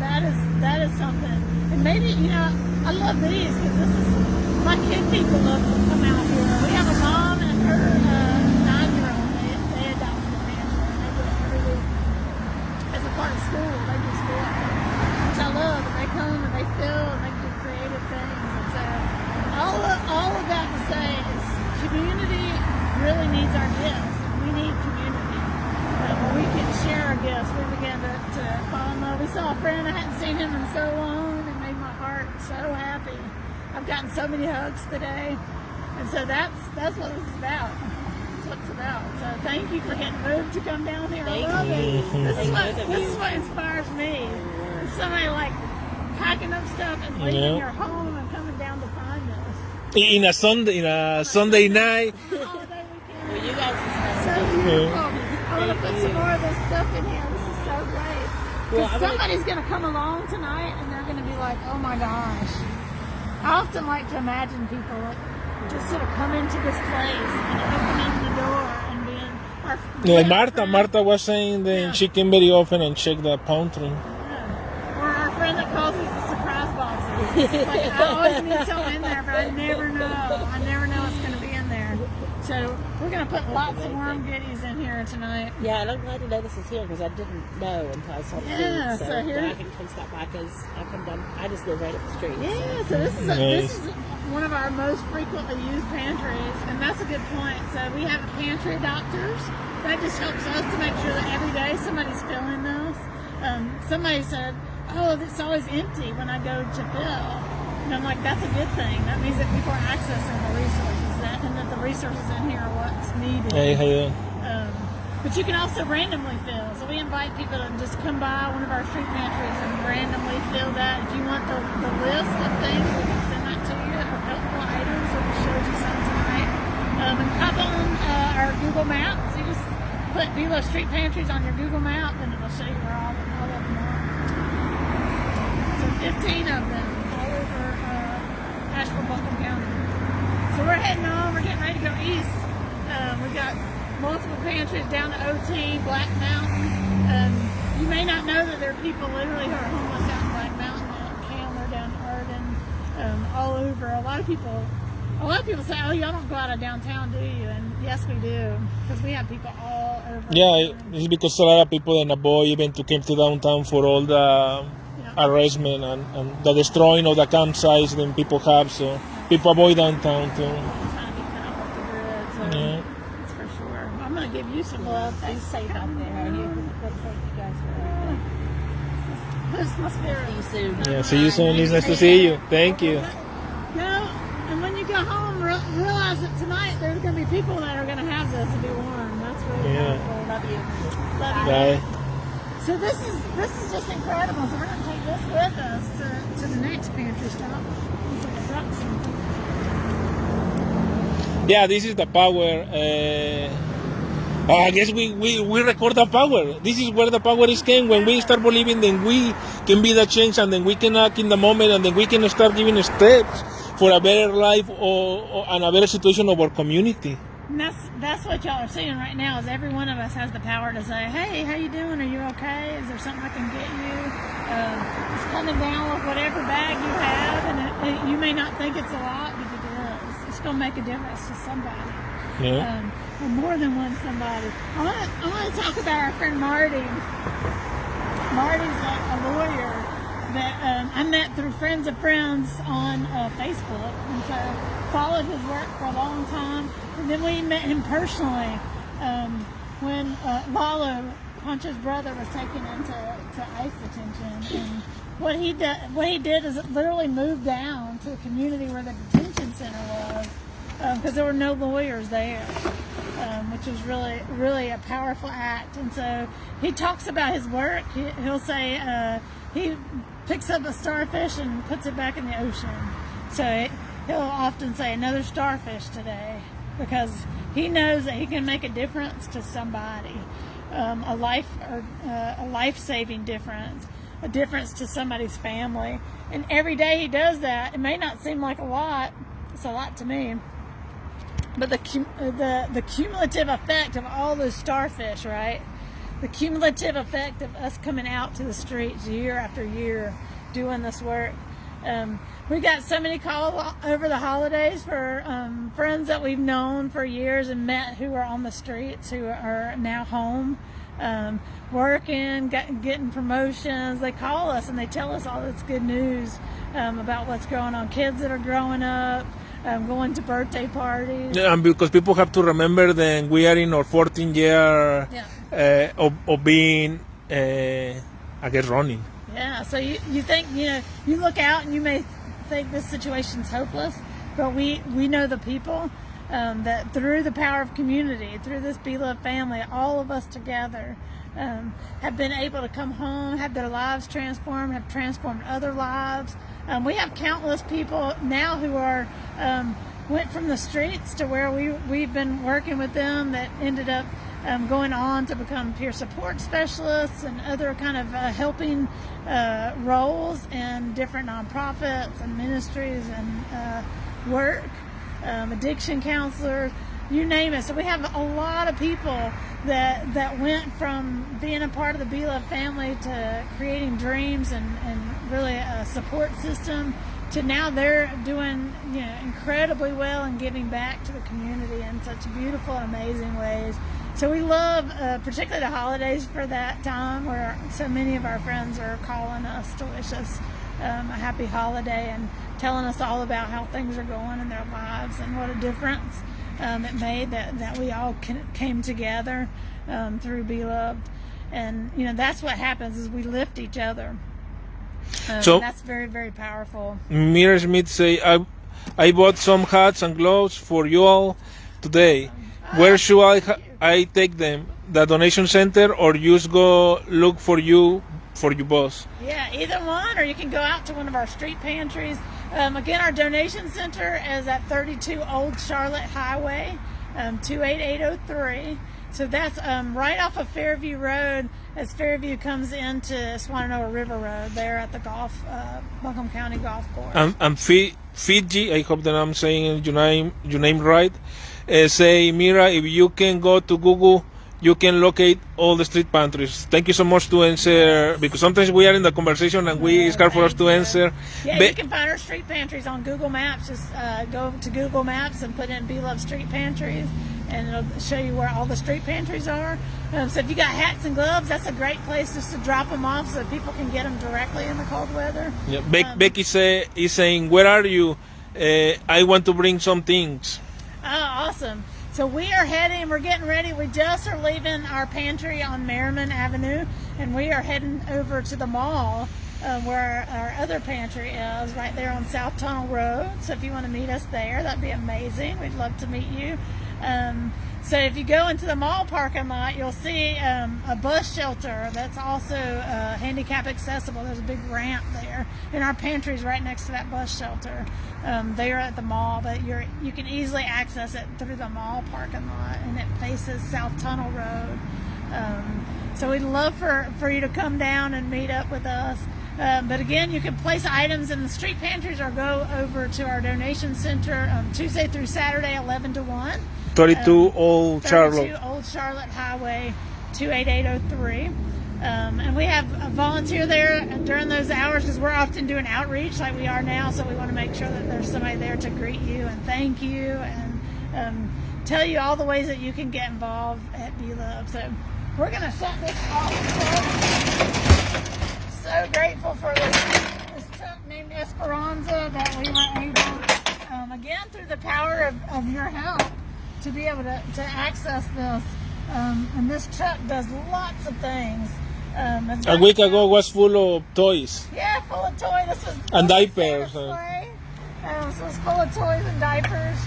That is something. And maybe, I love these because this is, my kid people love to come out here. We have a mom and her 9-year-old. They adopted a pantry, and they do it every week as a part of school. They do school, which I love. And they come and they fill and they do creative things. And so all of that to say is community really needs our gifts. We need community. When we can share our gifts, we begin to fall in love. We saw a friend, I hadn't seen him in so long. It made my heart so happy. I've gotten so many hugs today. And so that's what it's about. That's what it's about. So thank you for getting moved to come down here. I love it. This is what inspires me. It's somebody like packing up stuff and leaving your home and coming down to find us. In a Sunday night. Holiday weekend. Well, you guys is So beautiful. I want to put some more of this stuff in here. This is so great. Because somebody's going to come along tonight and they're going to be like, oh my gosh. I often like to imagine people just sort of come into this place and opening the door and being... Martha was saying that she came very often and check the pantry. Or our friend that calls us the surprise boxes. It's like, I always need something in there, but I never know. I never know what's going to be in there. So we're going to put lots of warm goodies in here tonight. Yeah, and I'm glad to know this is here because I didn't know until I saw the Yeah, food. so here- I can come stop by because I come down. I just live right up the street. Yeah, so this is one of our most frequently used pantries, and that's a good point. So we have pantry doctors. That just helps us to make sure that every day somebody's filling those. Somebody said, "Oh, it's always empty when I go to fill," and I'm like, "That's a good thing. That means that people are accessing the resources, and that the resources in here are what's needed." Hey, how you doing? But you can also randomly fill. So we invite people to just come by one of our street pantries and randomly fill that. If you want the list of things, we can send that to you of helpful items that we showed you some tonight. And hop on our Google Maps. You just put Belo Street Pantries on your Google Map and it'll show you where all of them are. So 15 of them all over Asheville-Buncombe County. So we're heading on. We're getting ready to go east. We got multiple pantries down to OT, Black Mountain. You may not know that there are people literally who are homeless out in Black Mountain, out in Candler, down in Arden, all over. A lot of people say, "Oh, y'all don't go out of downtown, do you?" And yes, we do, because we have people all over. Yeah, it's because a lot of people in avoid even to come to downtown for all the harassment and the destroying of the campsites that people have. So people avoid downtown too. Trying to be cut off the grid, so Yeah. that's for sure. I'm going to give you some love. Be safe out there. Thank you guys for everything. Christmas spirit. See you soon. Yeah, see you soon. It's nice to see you. Thank you. Go, and when you go home, realize that tonight there's going to be people that are going to have this and be warm. That's really Yeah. wonderful. Love you. Love you. Bye. So this is just incredible. So we're going to take this with us to the next pantry stop. It's like a drop something. Yeah, this is the power. I guess we record the power. This is where the power is came. When we start believing, then we can be the change, and then we can act in the moment, and then we can start giving steps for a better life or and a better situation of our community. And that's what y'all are seeing right now. Is every one of us has the power to say, "Hey, how you doing? Are you okay? Is there something I can get you?" Just coming down with whatever bag you have, and you may not think it's a lot, but it is. It's going to make a difference to somebody. Yeah. Or more than one somebody. I want to talk about our friend Marty. Marty's a lawyer that I met through Friends of Friends on Facebook, and so followed his work for a long time. And then we met him personally when Lalo, Poncho's brother, was taken into ICE detention. And what he did is literally moved down to a community where the detention center was, because there were no lawyers there. which was really a powerful act. And so he talks about his work. He'll say he picks up a starfish and puts it back in the ocean. So he'll often say, another starfish today, because he knows that he can make a difference to somebody, a life-saving difference, a difference to somebody's family. And every day he does that. It may not seem like a lot. It's a lot to me. But the cumulative effect of all those starfish, right? The cumulative effect of us coming out to the streets year after year doing this work. We got so many calls over the holidays for friends that we've known for years and met who are on the streets, who are now home, working, getting promotions. They call us and they tell us all this good news about what's going on. Kids that are growing up, going to birthday parties. Yeah, and because people have to remember that we are in our 14th year of being, I guess, running. Yeah, so you think, you look out and you may think this situation's hopeless, but we know the people that through the power of community, through this Be Loved family, all of us together have been able to come home, have their lives transformed, have transformed other lives. We have countless people now who are went from the streets to where we've been working with them that ended up going on to become peer support specialists and other kind of helping roles in different nonprofits and ministries and work, addiction counselors, you name it. So we have a lot of people that went from being a part of the Be Loved family to creating dreams and really a support system to now they're doing incredibly well and giving back to the community in such beautiful and amazing ways. So we love particularly the holidays for that time where so many of our friends are calling us to wish us a happy holiday and telling us all about how things are going in their lives and what a difference it made that we all came together through Be Loved. And that's what happens is we lift each other. So that's very, very powerful. Mira Smith say, I bought some hats and gloves for you all today. Where should I take them? The donation center, or just go look for you boss? Yeah, either one, or you can go out to one of our street pantries. Again, our donation center is at 32 Old Charlotte Highway, 28803. So that's right off of Fairview Road as Fairview comes into Swannanoa River Road there at the Buncombe County Golf Course. And Fiji, I hope that I'm saying your name right, say, Mira, if you can go to Google, you can locate all the street pantries. Thank you so much to answer, because sometimes we are in the conversation and it's hard for us to answer. Yeah, you can find our street pantries on Google Maps. Just go to Google Maps and put in Be Loved Street Pantries, and it'll show you where all the street pantries are. So if you got hats and gloves, that's a great place just to drop them off so people can get them directly in the cold weather. Yeah. Becky is saying, where are you? I want to bring some things. Oh, awesome. So we're getting ready. We just are leaving our pantry on Merriman Avenue, and we are heading over to the mall where our other pantry is, right there on South Tunnel Road. So if you want to meet us there, that'd be amazing. We'd love to meet you. So if you go into the mall parking lot, you'll see a bus shelter that's also handicap accessible. There's a big ramp there, and our pantry's right next to that bus shelter. They are at the mall, but you can easily access it through the mall parking lot, and it faces South Tunnel Road. So we'd love for you to come down and meet up with us. But again, you can place items in the street pantries or go over to our donation center Tuesday through Saturday, 11 to 1. 32 Old Charlotte. 32 Old Charlotte Highway, 28803. And we have a volunteer there during those hours because we're often doing outreach like we are now, so we want to make sure that there's somebody there to greet you and thank you and tell you all the ways that you can get involved at Be Loved. So we're going to shut this off. So grateful for this truck named Esperanza that we were able, again, through the power of your help, to be able to access this. And this truck does lots of things. A week ago was full of toys. Yeah, full of toys. This was and diapers. This was full of toys and diapers.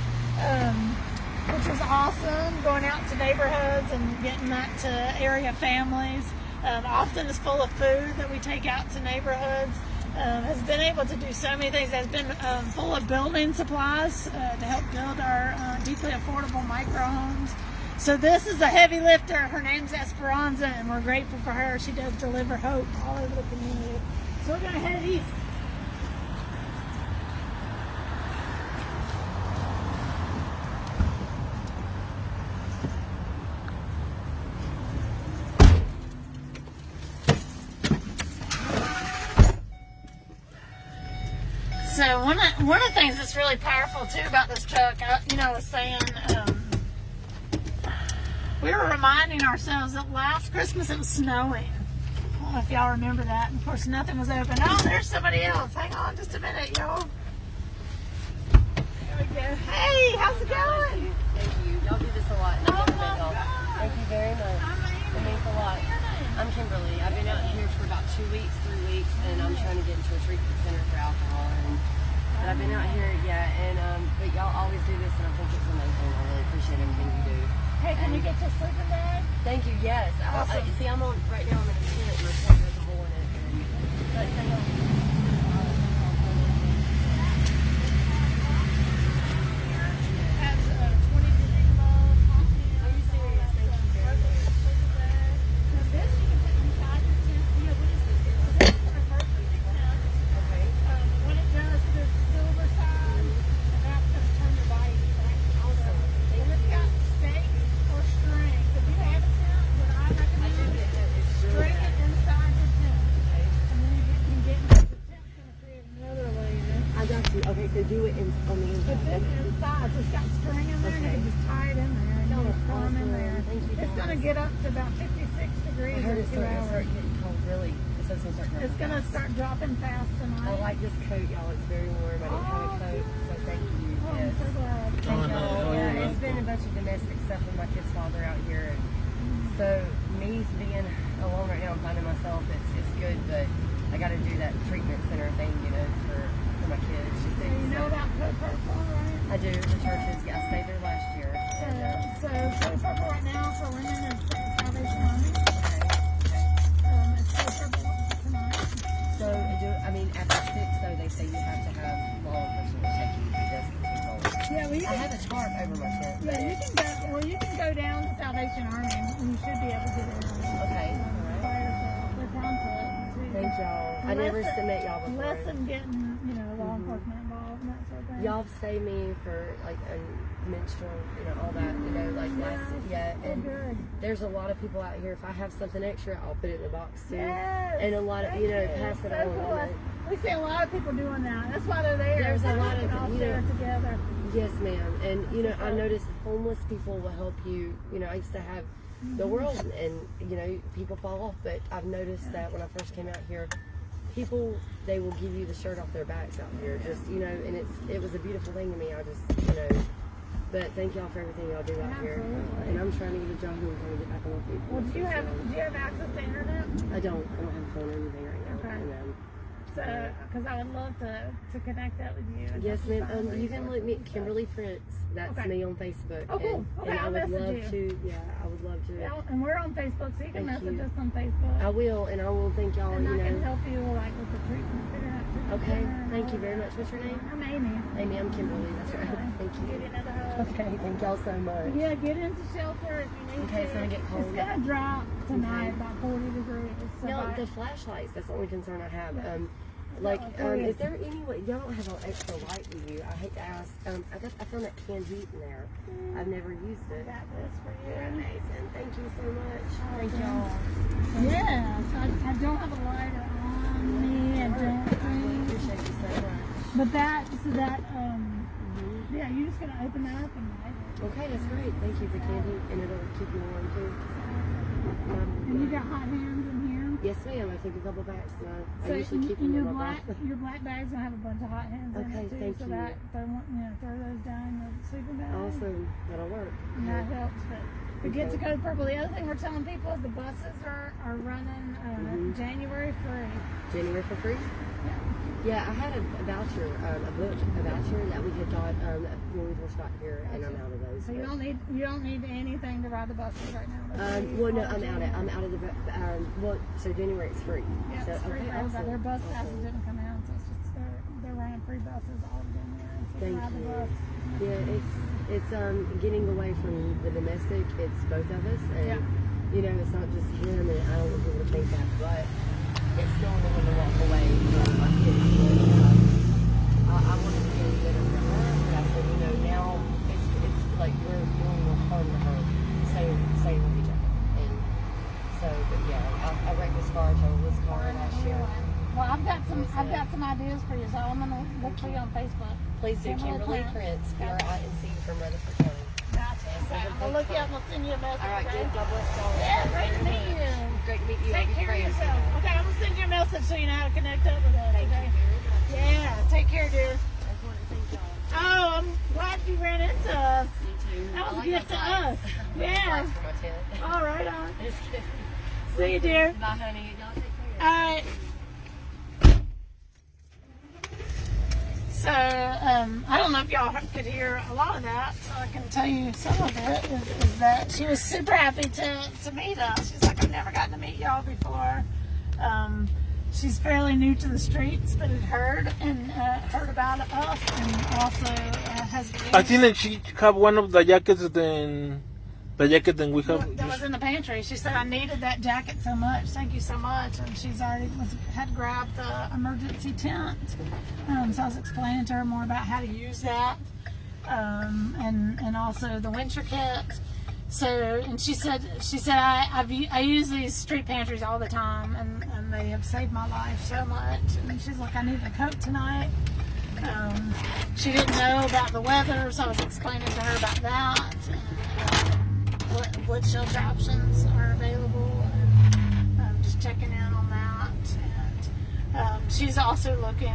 which was awesome, going out to neighborhoods and getting that to area families. Often it's full of food that we take out to neighborhoods. Has been able to do so many things. Has been full of building supplies to help build our deeply affordable micro homes. So this is a heavy lifter. Her name's Esperanza, and we're grateful for her. She does deliver hope all over the community. So we're going to head east. So one of the things that's really powerful too about this truck, I was saying, we were reminding ourselves that last Christmas it was snowing. I don't know if y'all remember that. And of course, nothing was open. Oh, there's somebody else. Hang on just a minute, y'all. There we go. Hey, how's it going? Thank you. Y'all do this a lot. Oh my y'all. God. Thank you very much. It means a lot. I'm Kimberly. I've been out here for about 2 weeks, 3 weeks, and I'm trying to get into a treatment center for alcohol. But I've been out here, but y'all always do this, and I think it's amazing. I really appreciate everything you do. Hey, can you get your sleeping bag? Thank you. Yes. Awesome. See, I'm on right now. I'm in a tent. My tent has a hole in it. But hang on. Has 20 Geneva coffee. Are you serious? Thank you very much. Now this you can put inside your tent. Yeah, what is this? This is an emergency tent. Okay. When it does, there's the silver side, and that's going to turn your body back. Awesome. And it's got stakes or strings. If you have a tent, what I recommend is string it inside your tent. And then you can get into the tent's going to create another layer. I got you. Okay, so do it on the But inside. this inside, so it's got string in there, and you can just tie it in there, and Oh, you just throw them in awesome. there. Thank you, It's going to guys. get up to about 56 degrees I heard in it's 2 starting to hours. start getting cold, really. It says it's starting It's going to start dropping fast tonight. I like this coat, y'all. It's very warm. I didn't have a coat, so thank you. Oh, I'm Yes. so glad. Thank Oh, no. y'all. Oh, Yeah, you're it's been a bunch of domestic stuff with my kid's father out here. And so me being alone right now, I'm finding myself, it's good, but I got to do that treatment center thing, for my kids. She So said, you know about Code Purple, right? I do. The churches. Yeah, I stayed there last year. So Code Purple right now for women is Salvation Army. It's Code Purple tonight. So, after 6, though, they say you have to have law enforcement take you. It does get too cold. Yeah, well, you I can, have a tarp over my tent. yeah, you can go down to Salvation Army, and you should be able to get in. Okay. Fire sale. They're down to it, too. Thank y'all. I never met y'all before. Less than getting, law enforcement involved and that sort of thing. Y'all have saved me for like a menstrual, all that, and good. there's a lot of people out here. If I have something extra, I'll put it in the box too. Yes, And a lot of, thank you. pass it So on. cool. We see a lot of people doing that. That's why they're there. There's a lot of, all there together. Yes, ma'am. And I noticed homeless people will help you. I used to have the world, and people fall off, but I've noticed that when I first came out here, people, they will give you the shirt off their backs out here, and it was a beautiful thing to me. I just, but thank y'all for everything y'all do out here. Absolutely. And I'm trying to get a job and I'm trying to get back on my feet. Well, do you have access to internet? I don't have a phone or anything right now. Okay. And, So, because I would love to connect that with you. yes, ma'am. You can look me, Kimberly Prince. That's Okay. me on Facebook. Oh, cool. And, Okay, and I I'll would message love you. to. Yeah, I would love to. Yeah, and we're on Facebook, so you can Thank message you. us on Facebook. I will, and I will thank y'all. And I can help you like with the treatment. Okay. Thank you very much. What's your name? I'm Amy. Amy, I'm Kimberly. That's right. Thank Give you you. another hug. Okay. Thank y'all so much. Yeah, get into shelter if you need Okay, to. it's gonna get cold. It's gonna drop tonight, Okay. about 40 degrees. So No, by- the flashlights. That's the only concern I have. for you. Is there any way y'all don't have an extra light, do you? I hate to ask. I found that canned heat in there. I've never used it. got this for you. You're amazing. Thank you so much. Thank y'all. Yes, I don't have a lighter on me. I don't I think. appreciate you so much. But yeah, you're just gonna open that up and light it. Okay, that's great. Thank you for candy, and it'll keep you warm too. And you got hot hands in here. Yes, ma'am. I took a couple bags, and I So usually keep in them your in my black bag. your black bag's gonna have a bunch of hot hands in Okay, it too. thank so you. that throw those down in the sleeping bag. Awesome. That'll work. And that helps. But we get to Okay. Code Purple. The other thing we're telling people is the buses are running January free. January for free? Yeah. Yeah, I had a voucher, a voucher that we had got when we first got here, and I'm out of those. So you don't need anything to ride the buses right now. Well, no, I'm out of the. Well, so January it's free. Yeah, So it's free. okay, Everybody, awesome. their bus passes Awesome. didn't come out, so it's just they're running free buses all of January. So Thank ride the you. bus. Yeah, it's getting away from the domestic. It's both of us, and you know, it's not just him. And I don't want people to think that, but it's still willing to walk away from our kids. I wanted to be better for her, but I said, you know, now it's like we're doing more harm to her, staying with each other. And so, but yeah, I wrecked this car, totaled this car last year. Well, I've got some ideas for you, so I'm gonna look for you on Facebook. Please do, Kimberly Prince, PRINC from Rutherford County. Gotcha. Okay, I'm gonna look you up and I'll send you a message. All right, okay? good. God bless y'all. Yeah, great to meet you. Great to meet you. I'll Take be care of praying for yourself. you. Okay, I'm gonna send you a message so you know how to connect up with us. Thank okay? you very much. Yeah, take care, dear. I just wanted to thank y'all. Oh, I'm glad you ran into us. Me too. That was I a gift to us. Yeah. Flights for my tent. All right, on. Just kidding. See you, dear. Bye, honey. Y'all take care. All right. So, I don't know if y'all could hear a lot of that, so I can tell you some of it, is that she was super happy to meet us. She's like, I've never gotten to meet y'all before. She's fairly new to the streets, but had heard about us, and also has been. I think that she have one of the jackets the jacket that we have. That was in the pantry. She said, I needed that jacket so much. Thank you so much. And she's already had grabbed the emergency tent. So I was explaining to her more about how to use that. And also the winter kit. So, and she said I use these street pantries all the time, and they have saved my life so much. And she's like, I need a coat tonight. She didn't know about the weather, so I was explaining to her about that. What shelter options are available, and just checking in on that. And she's also looking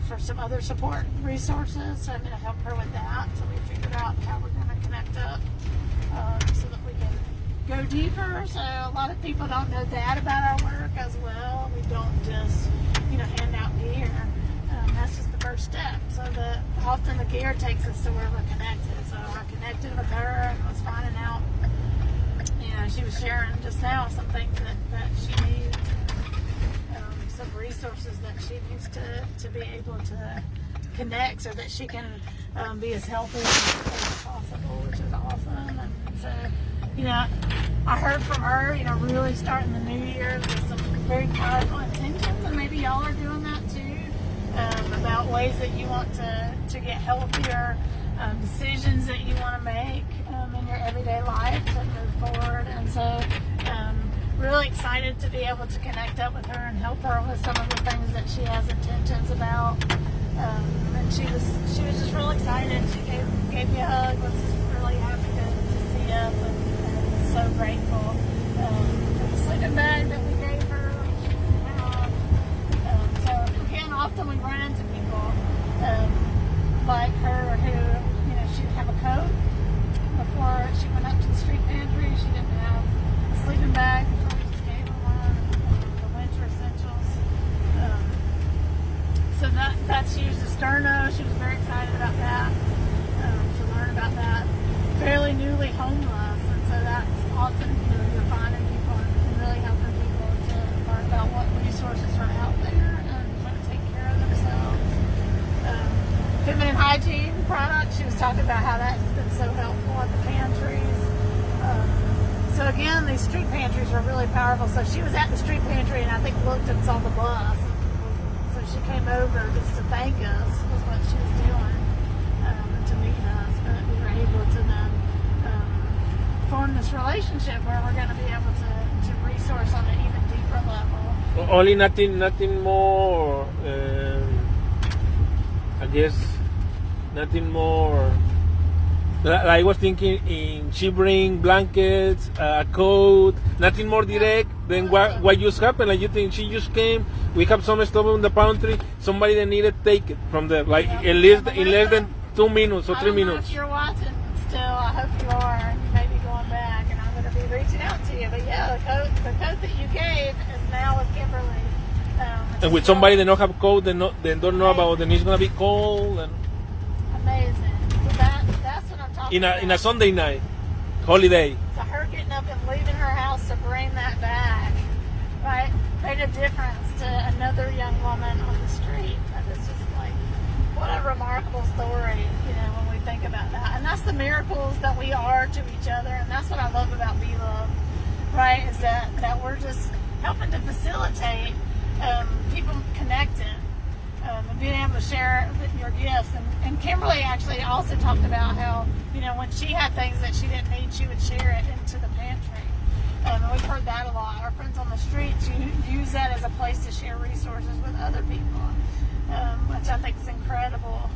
for some other support resources, so I'm going to help her with that. So we figured out how we're going to connect up so that we can go deeper. So a lot of people don't know that about our work as well. We don't just hand out gear. That's just the first step. So often the gear takes us to where we're connected. So I connected with her and was finding out. She was sharing just now some things that she needs, some resources that she needs to be able to connect so that she can be as healthy as possible, which is awesome. And so, I heard from her, really starting the new year with some very powerful intentions, and maybe y'all are doing that too, about ways that you want to get healthier, decisions that you want to make in your everyday life to move forward. And so really excited to be able to connect up with her and help her with some of the things that she has intentions about. And she was just real excited. She gave me a hug, was really happy to see us, and so grateful for the sleeping bag that we gave her. So again, often we run into people like her who she'd have a coat before she went up to the street pantry. She didn't have a sleeping bag before we just gave her one, the winter essentials. So that's used a sterno. She was very excited about that, to learn about that. Fairly newly homeless, and so that's often you're finding people and really helping people to learn about what resources are out there and how to take care of themselves. Feminine hygiene products. She was talking about how that's been so helpful at the pantries. So again, these street pantries were really powerful. So she was at the street pantry and I think looked and saw the bus. So she came over just to thank us, was what she was doing, to meet us. But we were able to then form this relationship where we're going to be able to resource on an even deeper level. Only nothing more. I guess nothing more. I was thinking, she bring blankets, a coat, nothing more direct than what just happened. Like you think she just came, we have some stuff in the pantry, somebody that needed take it from there, like in less than 2 minutes or 3 minutes. I don't know if you're watching still, I hope you are, and you may be going back, and I'm going to be reaching out to you. But yeah, the coat that you gave is now with Kimberly. It's And with just somebody that don't have cold, they don't know about then it's gonna be cold and amazing. So that's what I'm talking about. in a Sunday night, holiday. So her getting up and leaving her house to bring that back, right, made a difference to another young woman on the street. And it's just like, what a remarkable story, you know, when we think about that. And that's the miracles that we are to each other. And that's what I love about Be Love, right, is that we're just helping to facilitate people connecting and being able to share your gifts. And Kimberly actually also talked about how, you know, when she had things that she didn't need, she would share it into the pantry. And we've heard that a lot. Our friends on the streets use that as a place to share resources with other people, which I think is incredible.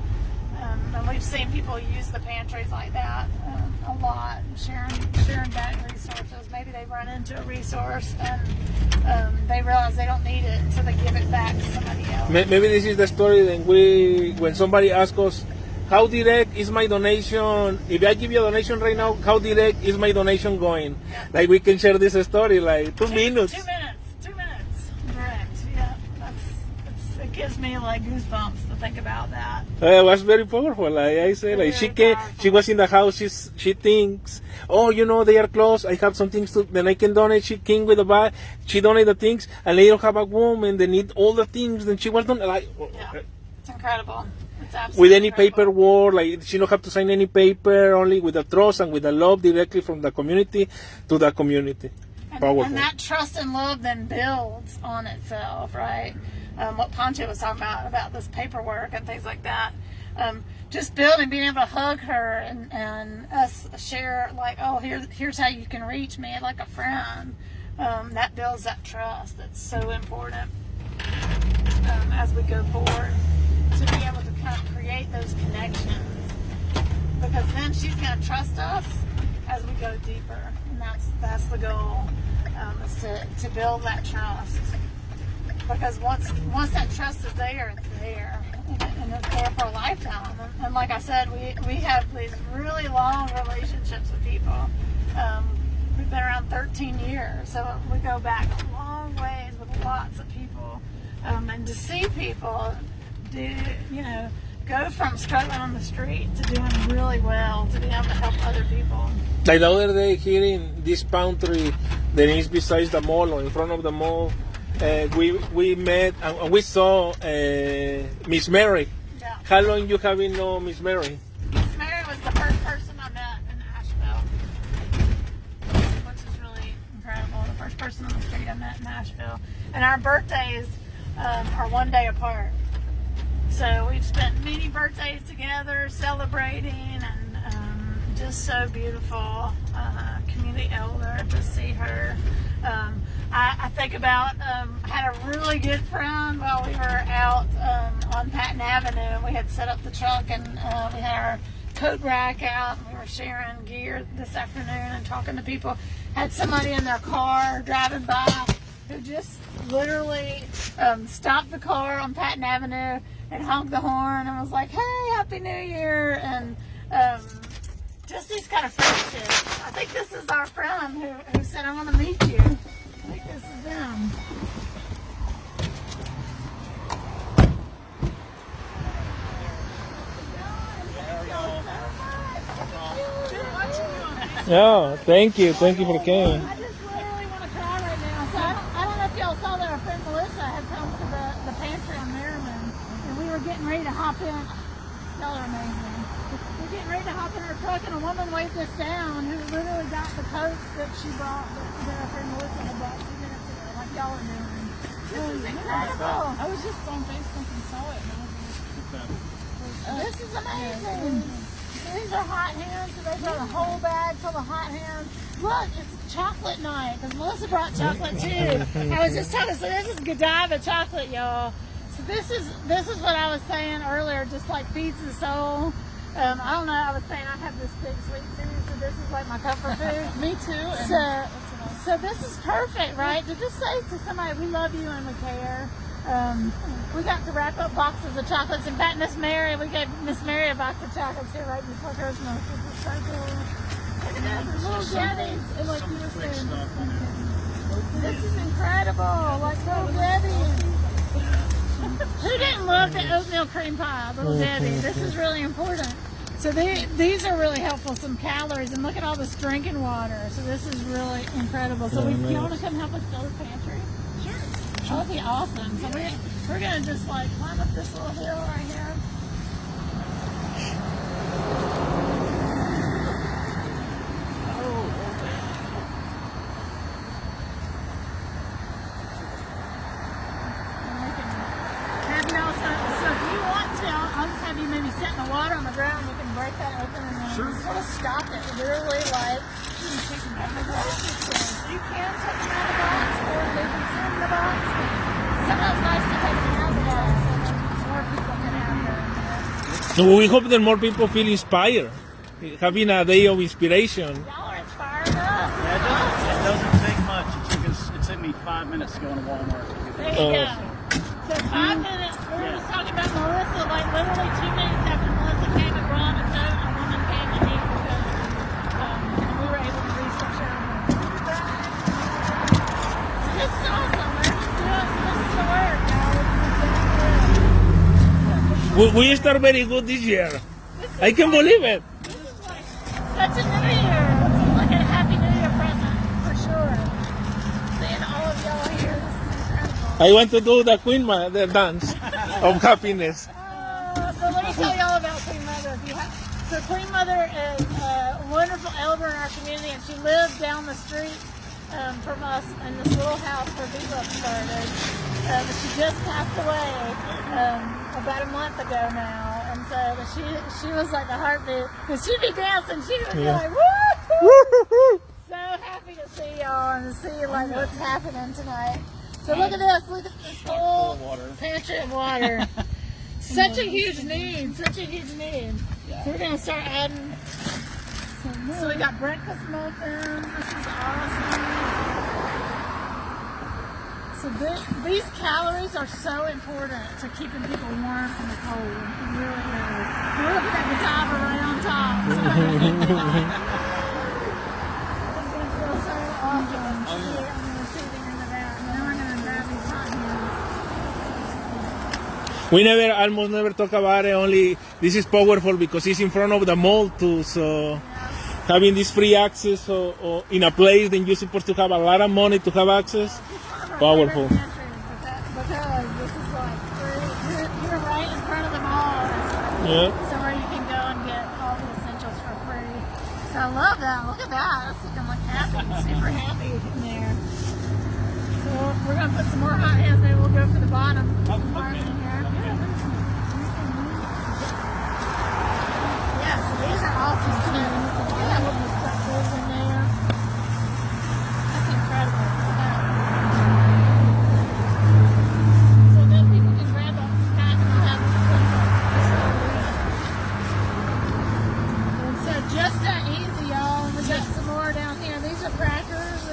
And we've seen people use the pantries like that a lot, sharing back resources. Maybe they run into a resource and they realize they don't need it, so they give it back to somebody else. Maybe this is the story that when somebody asks us, how direct is my donation? If I give you a donation right now, how direct is my donation going? Like we can share this story like 2 minutes. 2 minutes. Direct. Yeah, it gives me like goosebumps to think about that. It was very powerful. Like I say, like she was in the house. She thinks, oh, you know, they are closed. I have some things then I can donate. She came with a bag. She donated the things, and later have a woman. They need all the things. Then she was done like. Yeah, it's incredible. It's absolutely With any incredible. paperwork, like she don't have to sign any paper. Only with the trust and with the love directly from the community to the community. Powerful. And that trust and love then builds on itself, right? What Pancho was talking about this paperwork and things like that. Just building, being able to hug her and us share, like, oh, here's how you can reach me, like a friend. That builds that trust. That's so important as we go forward, to be able to kind of create those connections. Because then she's going to trust us as we go deeper. And that's the goal, is to build that trust. Because once that trust is there, it's there. And it's there for a lifetime. And like I said, we have these really long relationships with people. We've been around 13 years, so we go back a long ways with lots of people. And to see people go from struggling on the street to doing really well, to be able to help other people. Like the other day here in this pantry that is beside the mall or in front of the mall, we met and we saw Miss Mary. Yeah. How long you have known Miss Mary? Miss Mary was the first person I met in Asheville, which is really incredible. The first person on the street I met in Asheville. And our birthdays are 1 day apart. So we've spent many birthdays together celebrating, and just so beautiful. Community elder, to see her. I think about, I had a really good friend while we were out on Patton Avenue. We had set up the truck and we had our coat rack out, and we were sharing gear this afternoon and talking to people. Had somebody in their car driving by who just literally stopped the car on Patton Avenue and honked the horn and was like, hey, Happy New Year. And just these kind of friendships. I think this is our friend who said, I want to meet you. I think this is them. Yeah, thank you for coming. I just literally want to cry right now. So I don't know if y'all saw that our friend Melissa had come to the pantry on Merriman, and we were getting ready to hop in. Y'all are amazing. We're getting ready to hop in her truck, and a woman waved us down who literally got the coats that she brought, that our friend Melissa had brought 2 minutes ago, like y'all are doing. This is incredible. I was just on Facebook and saw it. This is amazing. These are hot hands, so they brought a whole bag full of hot hands. Look, it's chocolate night, because Melissa brought chocolate too. I was just talking, so this is Godiva chocolate, y'all. So this is what I was saying earlier, just like feeds the soul. I don't know, I was saying I have this big sweet tooth, so this is like my comfort food. Me too. So this is perfect, right? To just say to somebody, we love you and we care. We got to wrap up boxes of chocolates. In fact, Miss Mary, we gave Miss Mary a box of chocolates here right before Christmas. This is so cool. Look at this, little Debbie's. And like you were saying, this is incredible. Like little Debbie's. Who didn't love the oatmeal cream pie, Little Debbie? This is really important. So these are really helpful, some calories, and look at all this drinking water. So this is really incredible. So you want to come help us build a pantry? Sure. That would be awesome. So we're going to just like climb up this little hill right here. Sit in the water on the ground, you can break that open and then sort of stop it. Literally, like, you can take them out of the box. You can take them out of the box, or they can sit in the box. Sometimes it's nice to take them out of the box so more people can have them. So we hope that more people feel inspired, having a day of inspiration. Y'all are inspiring us. It doesn't take much. It took me 5 minutes to go into Walmart. There you go. So 5 minutes, we were just talking about Melissa, like literally 2 minutes after Melissa came and brought a note, a woman came and needed to go. And we were able to research everything. So this is awesome. Let's just do it. This is the word, y'all. We start very good this year. I can't believe it. This is like such a new year. This is like a happy new year present, for sure. Seeing all of y'all here, this is incredible. I want to do the the dance of happiness. So let me tell you all about Queen Mother. So Queen Mother is a wonderful elder in our community, and she lived down the street from us in this little house where Bebop started. She just passed away about a month ago now, and so she was like the heartbeat. Because she'd be dancing, she would be like, woo! So happy to see y'all and to see like what's happening tonight. So look at this whole pantry of water. Such a huge need, such a huge need. So we're gonna start adding some more. So we got breakfast muffins, this is awesome. So these calories are so important to keeping people warm in the cold. It really is. We're looking at the top right on top. So it's gonna feel so awesome. We're sitting in the back. Now we're gonna grab these hot hands. We almost never talk about it. Only this is powerful because it's in front of the mall too. So having this free access or in a place that you're supposed to have a lot of money to have access, powerful. Because this is like you're right in front of the mall. Yeah. So where you can go and get all the essentials for free. So I love that. Look at that. That's looking like happy, super happy in there. So we're gonna put some more hot hands. Maybe we'll go for the bottom part in here. Yeah, so these are awesome too. Yeah, we'll just put those in there. That's incredible. So then people can grab a pack and have and so just that easy, y'all. And we got some more down here. These are crackers.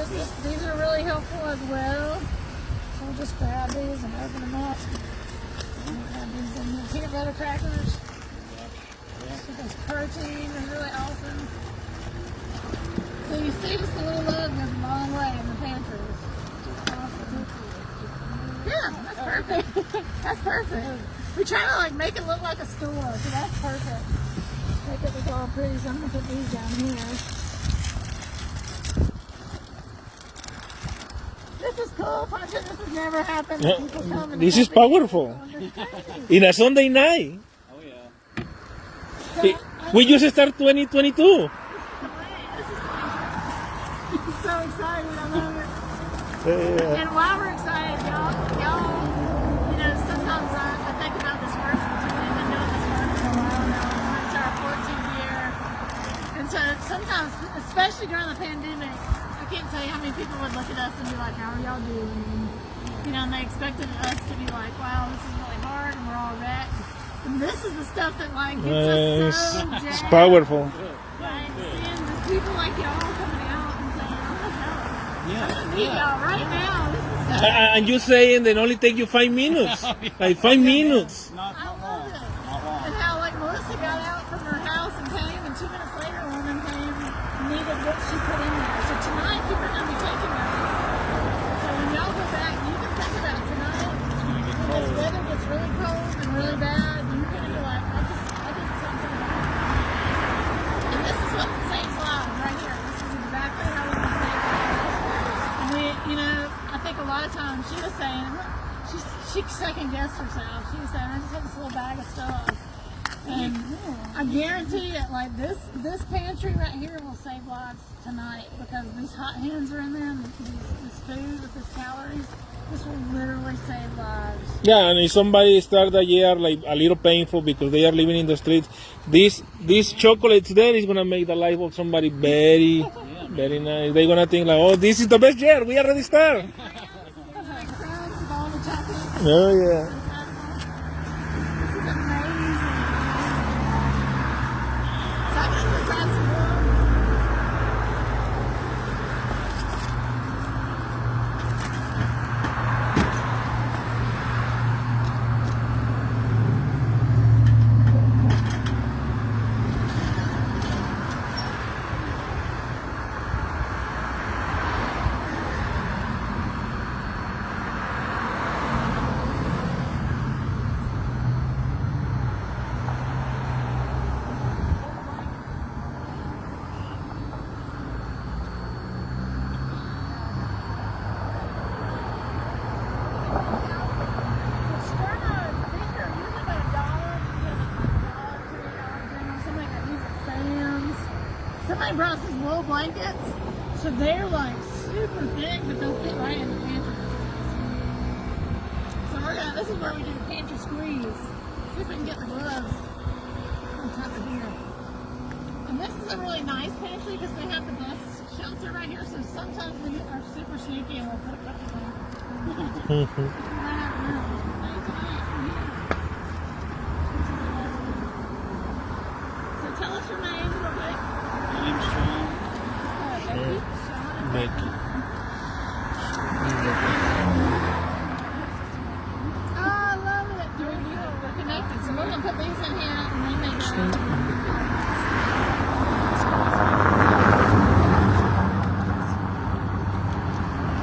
These are really helpful as well. So we'll just grab these and open them up. We'll grab these in the peanut butter crackers. This protein is really awesome. So you see, just a little love goes a long way in the pantries. Awesome. Yeah, that's perfect. That's perfect. We try to like make it look like a store, so that's perfect. Make it look all pretty. So I'm gonna put these down here. This is cool, Pancho. This has never happened. People come and This is powerful. In a Sunday night. Oh yeah. We just start 2022. So excited, I love it. And while we're excited, y'all, you know, sometimes I think about this work because we've been doing this work for a while now. It's our 14th year. And so sometimes, especially during the pandemic, I can't tell you how many people would look at us and be like, how are y'all doing? You know, and they expected us to be like, wow, this is really hard and we're all wrecked. And this is the stuff that like gets us so jazzed. It's powerful. Like seeing the people like y'all coming out and saying, I'm gonna help. I'm gonna meet y'all right now. This is so And you saying they only take you 5 minutes. Like 5 minutes. I love it. And how like Melissa got out from her house and came, and 2 minutes later a woman came and needed what she put in there. So tonight people are gonna be taking those. So when y'all go back, you can think about tonight when this weather gets really cold. lost herself. She was saying, I just had this little bag of stuff. And I guarantee it, like this pantry right here will save lives tonight because these hot hands are in there and this food with these calories. This will literally save lives. Yeah, and if somebody start the year like a little painful because they are living in the streets, these chocolates there is gonna make the life of somebody very, very nice. They're gonna think like, oh, this is the best year. We already start. Crowns of all the chocolate. Oh yeah. This is amazing. So I'm gonna grab some more. Somebody brought these little blankets, so they're like super thick, but they'll fit right in the pantry. So this is where we do the pantry squeeze. See if we can get the gloves on top of here. And this is a really nice pantry because they have the bus shelter right here, so sometimes we are super sneaky and we'll put a couple things. So tell us your name real quick. My name's Sean. Becky. Oh, I love it. We're connected. So we're going to put these in here and then they go.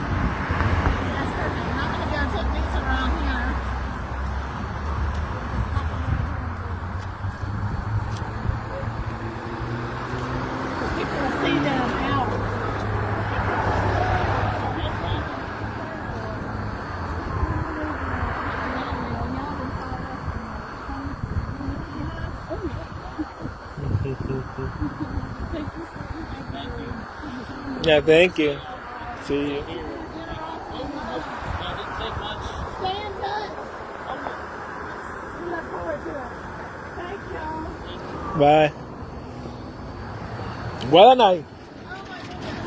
That's perfect. And I'm going to go take these around here. People will see them out. Yeah, thank you. See you. Stay in touch. We look forward to it. Thank y'all. Bye. What a night. Oh my goodness.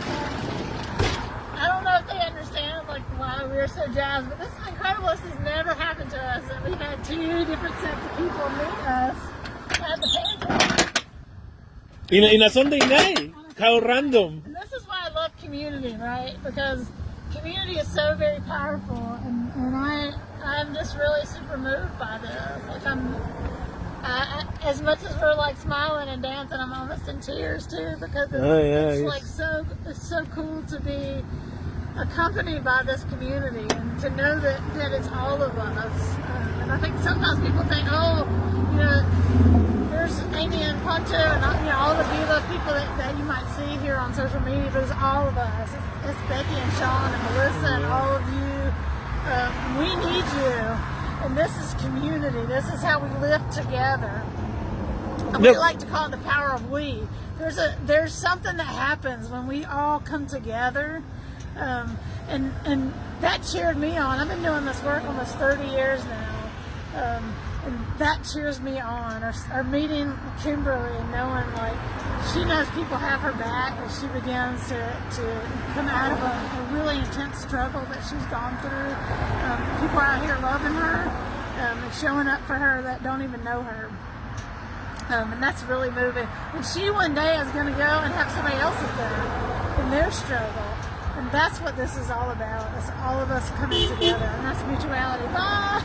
I don't know if they understand like why we're so jazzed, but this is incredible. This has never happened to us. And we've had two different sets of people meet us at the pantry. In a Sunday night. How random. And this is why I love community, right? Because community is so very powerful, and I'm just really super moved by this. Like as much as we're like smiling and dancing, I'm almost in tears too because it's so cool to be accompanied by this community and to know that it's all of us. And I think sometimes people think, oh, you know, there's Amy and Poncho and all the beloved people that you might see here on social media, but it's all of us. It's Becky and Sean and Melissa and all of you. We need you, and this is community. This is how we live together. And we like to call it the power of we. There's something that happens when we all come together, and that cheered me on. I've been doing this work almost 30 years now. And that cheers me on. Or meeting Kimberly and knowing like she knows people have her back as she begins to come out of a really intense struggle that she's gone through. People out here loving her and showing up for her that don't even know her. And that's really moving. And she one day is going to go and have somebody else's back in their struggle. And that's what this is all about. It's all of us coming together. And that's mutuality. Bye!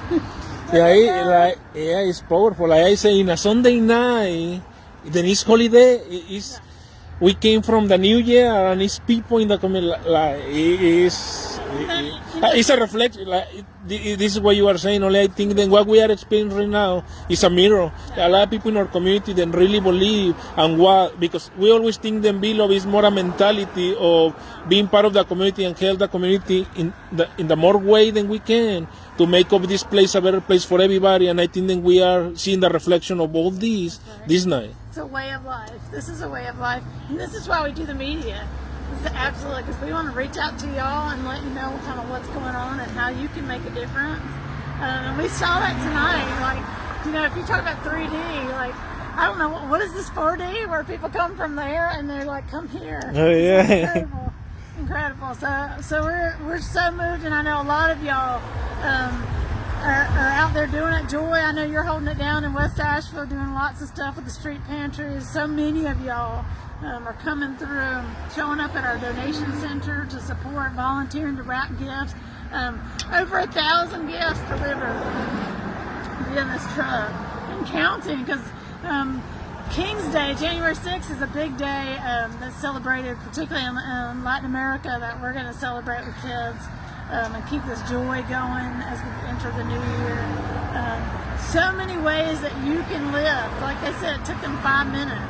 Yeah, it's powerful. Like I say, in a Sunday night, the next holiday is we came from the New Year, and it's people in the community. Like it's a reflection. Like this is what you are saying. Only I think that what we are experiencing right now is a mirror. A lot of people in our community that really believe and because we always think that Beloved is more a mentality of being part of the community and help the community in the more way than we can to make of this place a better place for everybody. And I think that we are seeing the reflection of all this night. It's a way of life. This is a way of life. And this is why we do the media. This is absolutely, because we want to reach out to y'all and let you know kind of what's going on and how you can make a difference. And we saw that tonight. Like, you know, if you talk about 3D, like, I don't know, what is this 4D where people come from there and they're like, come here. Oh, yeah. It's incredible. So we're so moved, and I know a lot of y'all are out there doing it. Joy, I know you're holding it down in West Asheville, doing lots of stuff with the street pantries. So many of y'all are coming through, showing up at our donation center to support, volunteering to wrap gifts. Over 1,000 gifts delivered via this truck, and counting, because King's Day, January 6th, is a big day that's celebrated, particularly in Latin America, that we're going to celebrate with kids and keep this joy going as we enter the new year. So many ways that you can live. Like I said, it took them 5 minutes.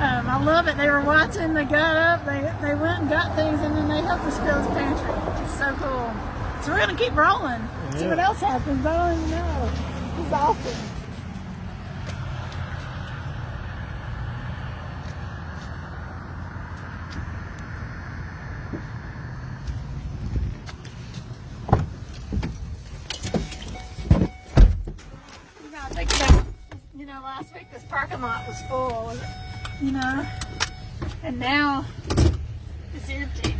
I love it. They were watching, they got up, they went and got things, and then they helped us fill this pantry. It's so cool. So we're going to keep rolling. See what else happens. I don't even know. It's awesome. You know, last week this parking lot was full, you know, and now it's empty.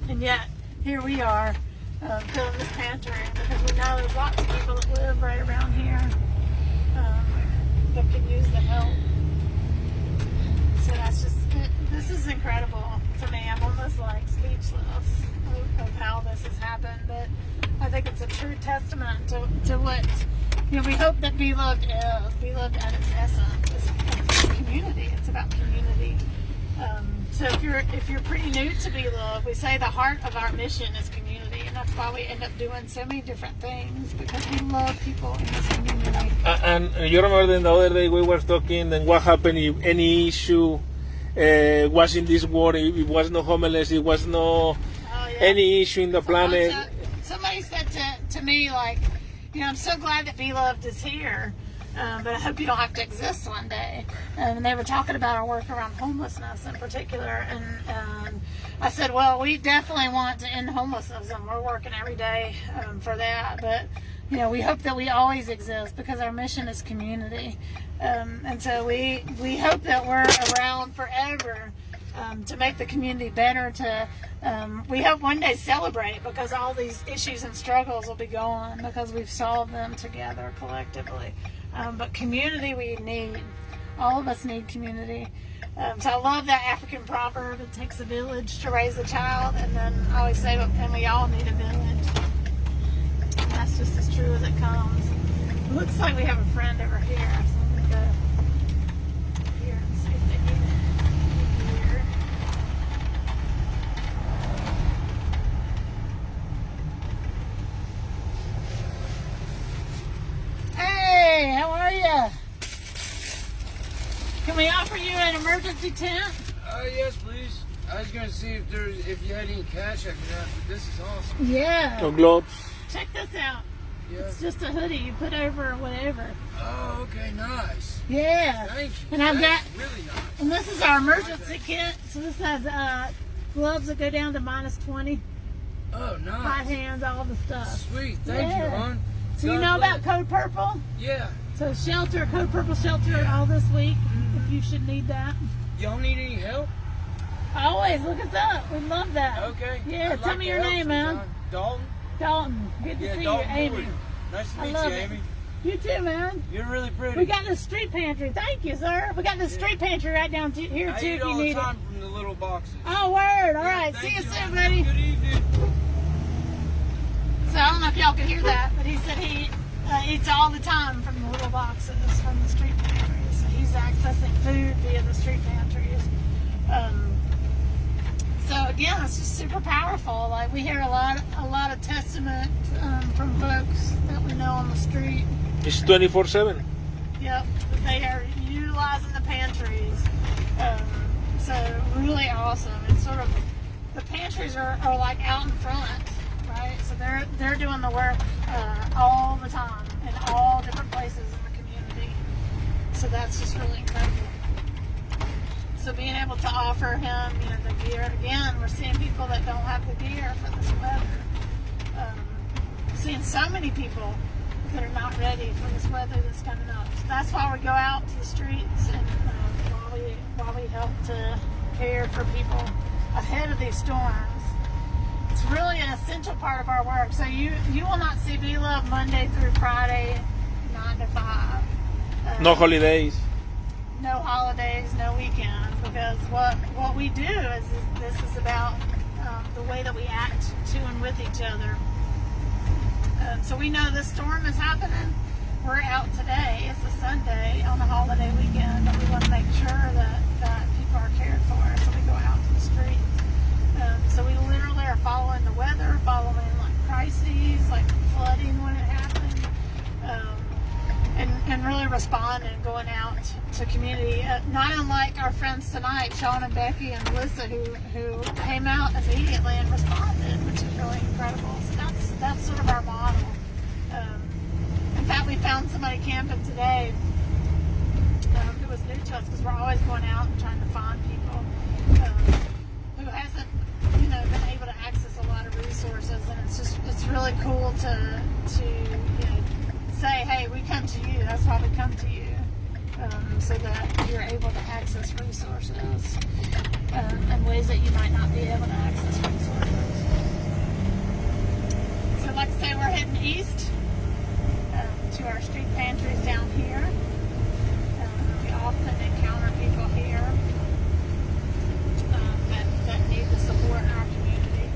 And yet, here we are filling this pantry because we know there's lots of people that live right around here that could use the help. So that's just, this is incredible to me. I'm almost like speechless of how this has happened, but I think it's a true testament to what, you know, we hope that Beloved is. Beloved at its essence is community. It's about community. So if you're pretty new to Beloved, we say the heart of our mission is community, and that's why we end up doing so many different things, because we love people in this community. And you remember the other day we were talking, then what happened if any issue was in this world, if it was no homeless, it was no any issue in the planet. Somebody said to me, like, you know, I'm so glad that Beloved is here, but I hope you don't have to exist one day. And they were talking about our work around homelessness in particular, and I said, well, we definitely want to end homelessness, and we're working every day for that. But you know, we hope that we always exist because our mission is community, and so we hope that we're around forever to make the community better. We hope one day celebrate, because all these issues and struggles will be gone because we've solved them together collectively. But community we need. All of us need community. So I love that African proverb, it takes a village to raise a child, and then I always say, and we all need a village. And that's just as true as it comes. It looks like we have a friend over here, so I'm going to go here and see if they need here. Hey, how are you? Can we offer you an emergency tent? Yes, please. I was gonna see if you had any cash I could have, but this is awesome. Yeah. No gloves. Check this out. Yeah. It's just a hoodie you put over whatever. Oh, okay, nice. Yeah. Thank you. And I've got, That's really nice. and this is our emergency kit. So this has gloves that go down to -20. Oh, Hot nice. hands, all the stuff. Sweet. Thank you, Yeah. hon. So you God know bless. about Code Purple? Yeah. So shelter, Code Purple shelter all this week if you should need that. Y'all need any help? Always look us up. We love that. Okay. Yeah, I'd tell like me to your help name, man. sometime. Dalton? Dalton. Good to Yeah, see Dalton you, Amy. Boyd. Nice to I meet love you, it. Amy. You too, man. You're really pretty. We got this street pantry. Thank you, sir. We got this street pantry right down here I too eat if all you the need it. time from the little boxes. Oh, word. All Yeah, right. thank See you you. soon, buddy. Good evening. So I don't know if y'all can hear that, but he said he eats all the time from the little boxes from the street pantries. So he's accessing food via the street pantries. So again, it's just super powerful. Like we hear a lot of testament from folks that we know on the street. It's 24/7. Yep, they are utilizing the pantries. So really awesome. It's sort of the pantries are like out in front, right? So they're doing the work all the time in all different places in the community. So that's just really incredible. So being able to offer him, the gear again, we're seeing people that don't have the gear for this weather. Seeing so many people that are not ready for this weather that's coming up. So that's why we go out to the streets and while we help to care for people ahead of these storms. It's really an essential part of our work. So you will not see Be Love Monday through Friday, 9 to 5. No holidays. No holidays, no weekends, because what we do is this is about the way that we act to and with each other. So we know this storm is happening. We're out today. It's a Sunday on a holiday weekend, but we want to make sure that people are cared for. So we go out to the streets. So we literally are following the weather, following like crises, like flooding when it happened. And really responding, going out to community. Not unlike our friends tonight, Sean and Becky and Melissa, who came out immediately and responded, which is really incredible. So that's sort of our model. In fact, we found somebody camping today who was new to us, because we're always going out and trying to find people who hasn't, been able to access a lot of resources, and it's really cool to say, hey, we come to you. That's why we come to you, so that you're able to access resources in ways that you might not be able to access resources. So like I say, we're heading east to our street pantries down here. We often encounter people here that need the support in our community.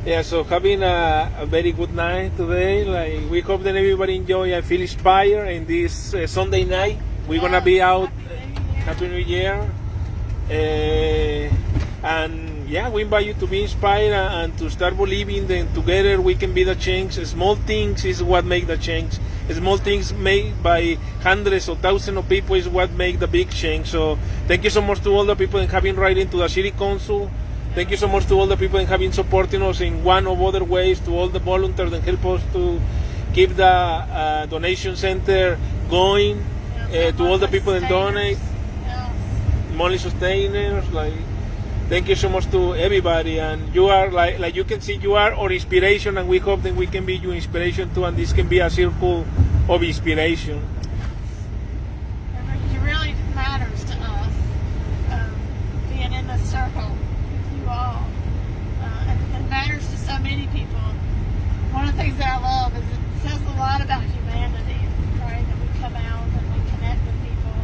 Yeah, so having a very good night today. Like, we hope that everybody enjoy and feel inspired in this Sunday night. We're gonna be out. Happy New Year. And yeah, we invite you to be inspired and to start believing that together we can be the change. Small things is what make the change. Small things made by hundreds or thousands of people is what make the big change. So thank you so much to all the people in having writing to the city council. Thank you so much to all the people in having supporting us in one or other ways, to all the volunteers that help us to keep the donation center going, to all the people that donate, money sustainers. Like, thank you so much to everybody, and you are like you can see, you are our inspiration, and we hope that we can be your inspiration too, and this can be a circle of inspiration. It really matters to us being in this circle with you all. It matters to so many people. One of the things that I love is it says a lot about humanity, right? That we come out and we connect with people.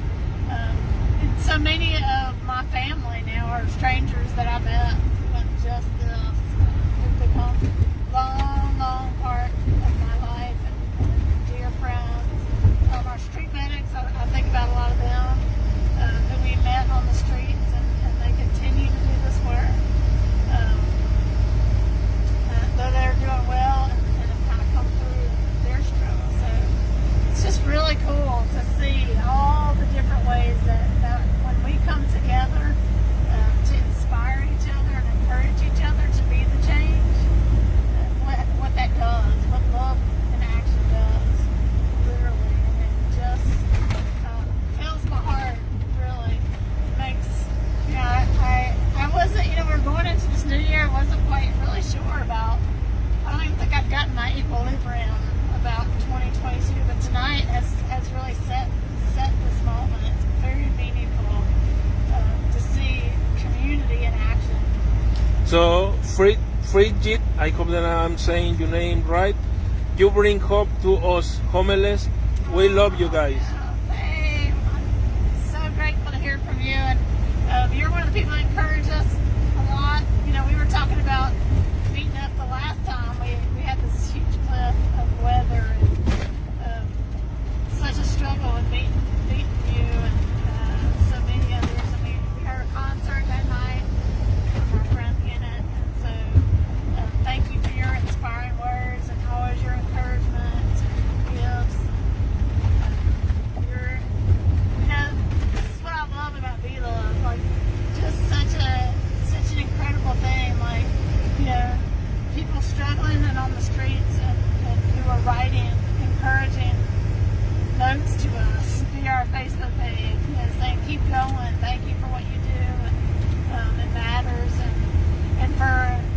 And so many of my family now are strangers that I met with just this, who've become long part of my life and dear friends. Our street medics, I think about a lot of them who we met on the streets, and they continue to do this work. Though they're doing well and have kind of come through their struggle. So it's just really cool to see all the different ways that when we come together to inspire each other and encourage each other to be the change, what that does, what love in action does, literally. And it just fills my heart, really. It makes, I wasn't, we're going into this new year, I wasn't quite really sure about, I don't even think I've gotten my equilibrium about 2022, but tonight has really set this moment. It's very meaningful to see community in action. So, Frigid, I hope that I'm saying your name right. You bring hope to us homeless. We love you guys. Same. I'm so grateful to hear from you, and you're one of the people that encourage us a lot. We were talking about meeting up the last time. We had this huge cliff of weather, and such a struggle with meeting you and so many others. We heard a concert that night from our friend, our Facebook page, saying keep going, thank you for what you do, and it matters. And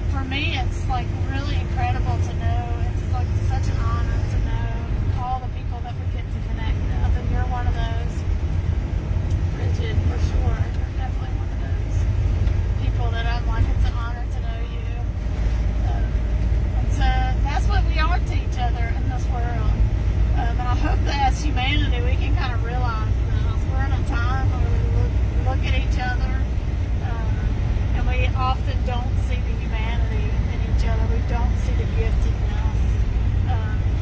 for me, it's like really incredible to know. It's like such an honor to know all the people that we get to connect with, and you're one of those, Bridget, for sure. You're definitely one of those people that I'm like, it's an honor to know you. And so that's what we are to each other in this world. And I hope that as humanity, we can kind of realize this. We're in a time where we look at each other, and we often don't see the humanity in each other. We don't see the giftedness.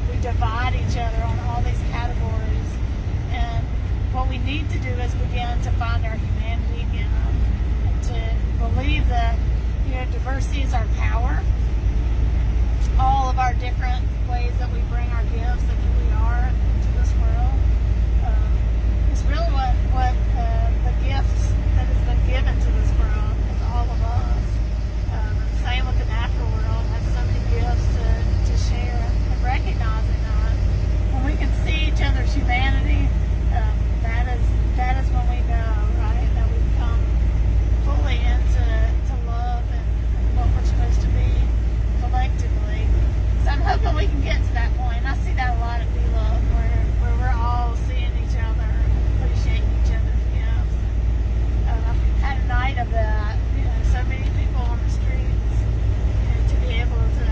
We divide each other on all these categories. And what we need to do is begin to find our humanity again, and to believe that, diversity is our power. All of our different ways that we bring our gifts and who we are into this world is really what the gifts that has been given to this world is all of us. Same with the natural world, has so many gifts to share, and recognizing that when we can see each other's humanity, that is when we know, right, that we've come fully into love and what we're supposed to be collectively. So I'm hoping we can get to that point. I see that a lot at Be Love, where we're all seeing each other, appreciating each other's gifts. I've had a night of that. So many people on the streets, to be able to,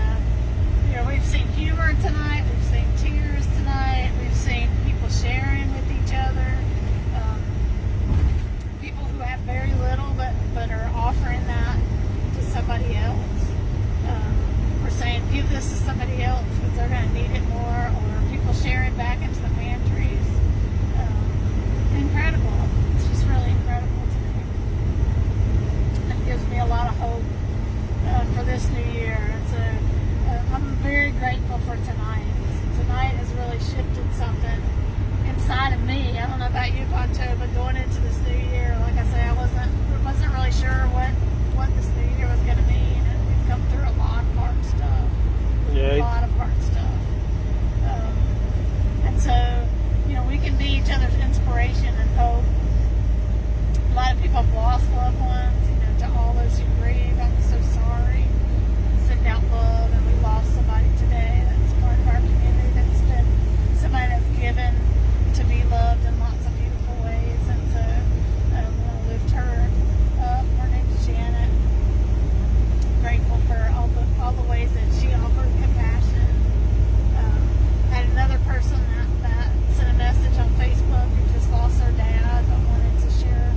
we've seen humor tonight, we've seen tears tonight, we've seen people sharing with each other. People who have very little but are offering that to somebody else. We're saying, give this to somebody else because they're going to need it more, or people sharing back into the pantries. Incredible. It's just really incredible to me. It gives me a lot of hope for this new year. I'm very grateful for tonight. Tonight has really shifted something inside of me. I don't know about you, Pancho, but going into this new year, like I say, I wasn't really sure what this new year was going to mean, and we've come through a lot of hard stuff. Yeah. A lot of hard stuff. And so, we can be each other's inspiration and hope. A lot of people have lost loved ones. To all those who grieve, I'm so sorry. Send out love, and we lost somebody today that's part of our community that's been somebody that's given to be loved in lots of beautiful ways. And so I want to lift her up. Her name's Janet. Grateful for all the ways that she offered compassion. I had another person that sent a message on Facebook who just lost their dad, but wanted to share,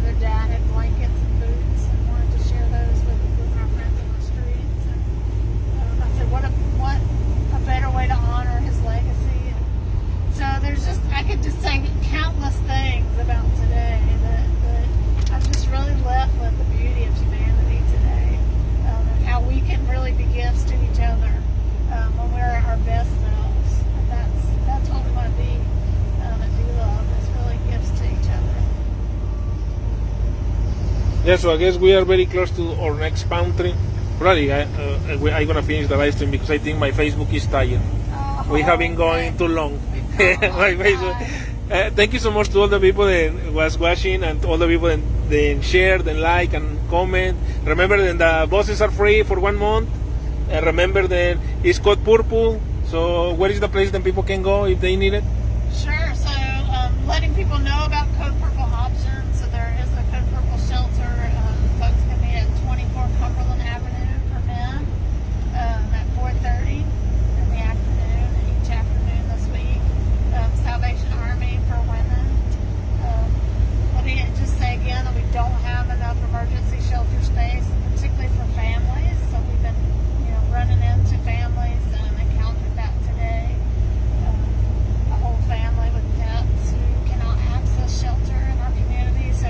their dad had blankets and boots and wanted to share those with our friends on the streets. And I said, what a better way to honor his legacy. And so I could just say countless things about today that I'm just really left with the beauty of humanity today, and how we can really be gifts to each other when we're at our best selves. And that's what we want to be at Be Love, is really gifts to each other. Yeah, so I guess we are very close to our next pantry. Probably I'm gonna finish the live stream because I think my Facebook is tired. We have been going too long. My Facebook. Thank you so much to all the people that was watching, and all the people that shared and like and comment. Remember that the buses are free for 1 month. And remember that it's Code Purple. So where is the place that people can go if they need it? Sure. So letting people know about Code Purple options. So there is a Code Purple shelter. Folks can meet at 24 Cumberland Avenue for men at 4:30 in the afternoon, each afternoon this week. Salvation Army for women. Let me just say again that we don't have enough emergency shelter space, particularly for families. So we've been, running into families and encountered that today. A whole family with pets who cannot access shelter in our community. So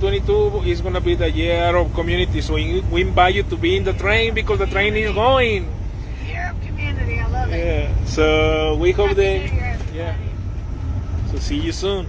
2022 is gonna be the year of community. So we invite you to be in the train because the train is going. Year of community. I love it. Yeah. So we hope Happy that. New Year, Yeah. everybody. So see you soon.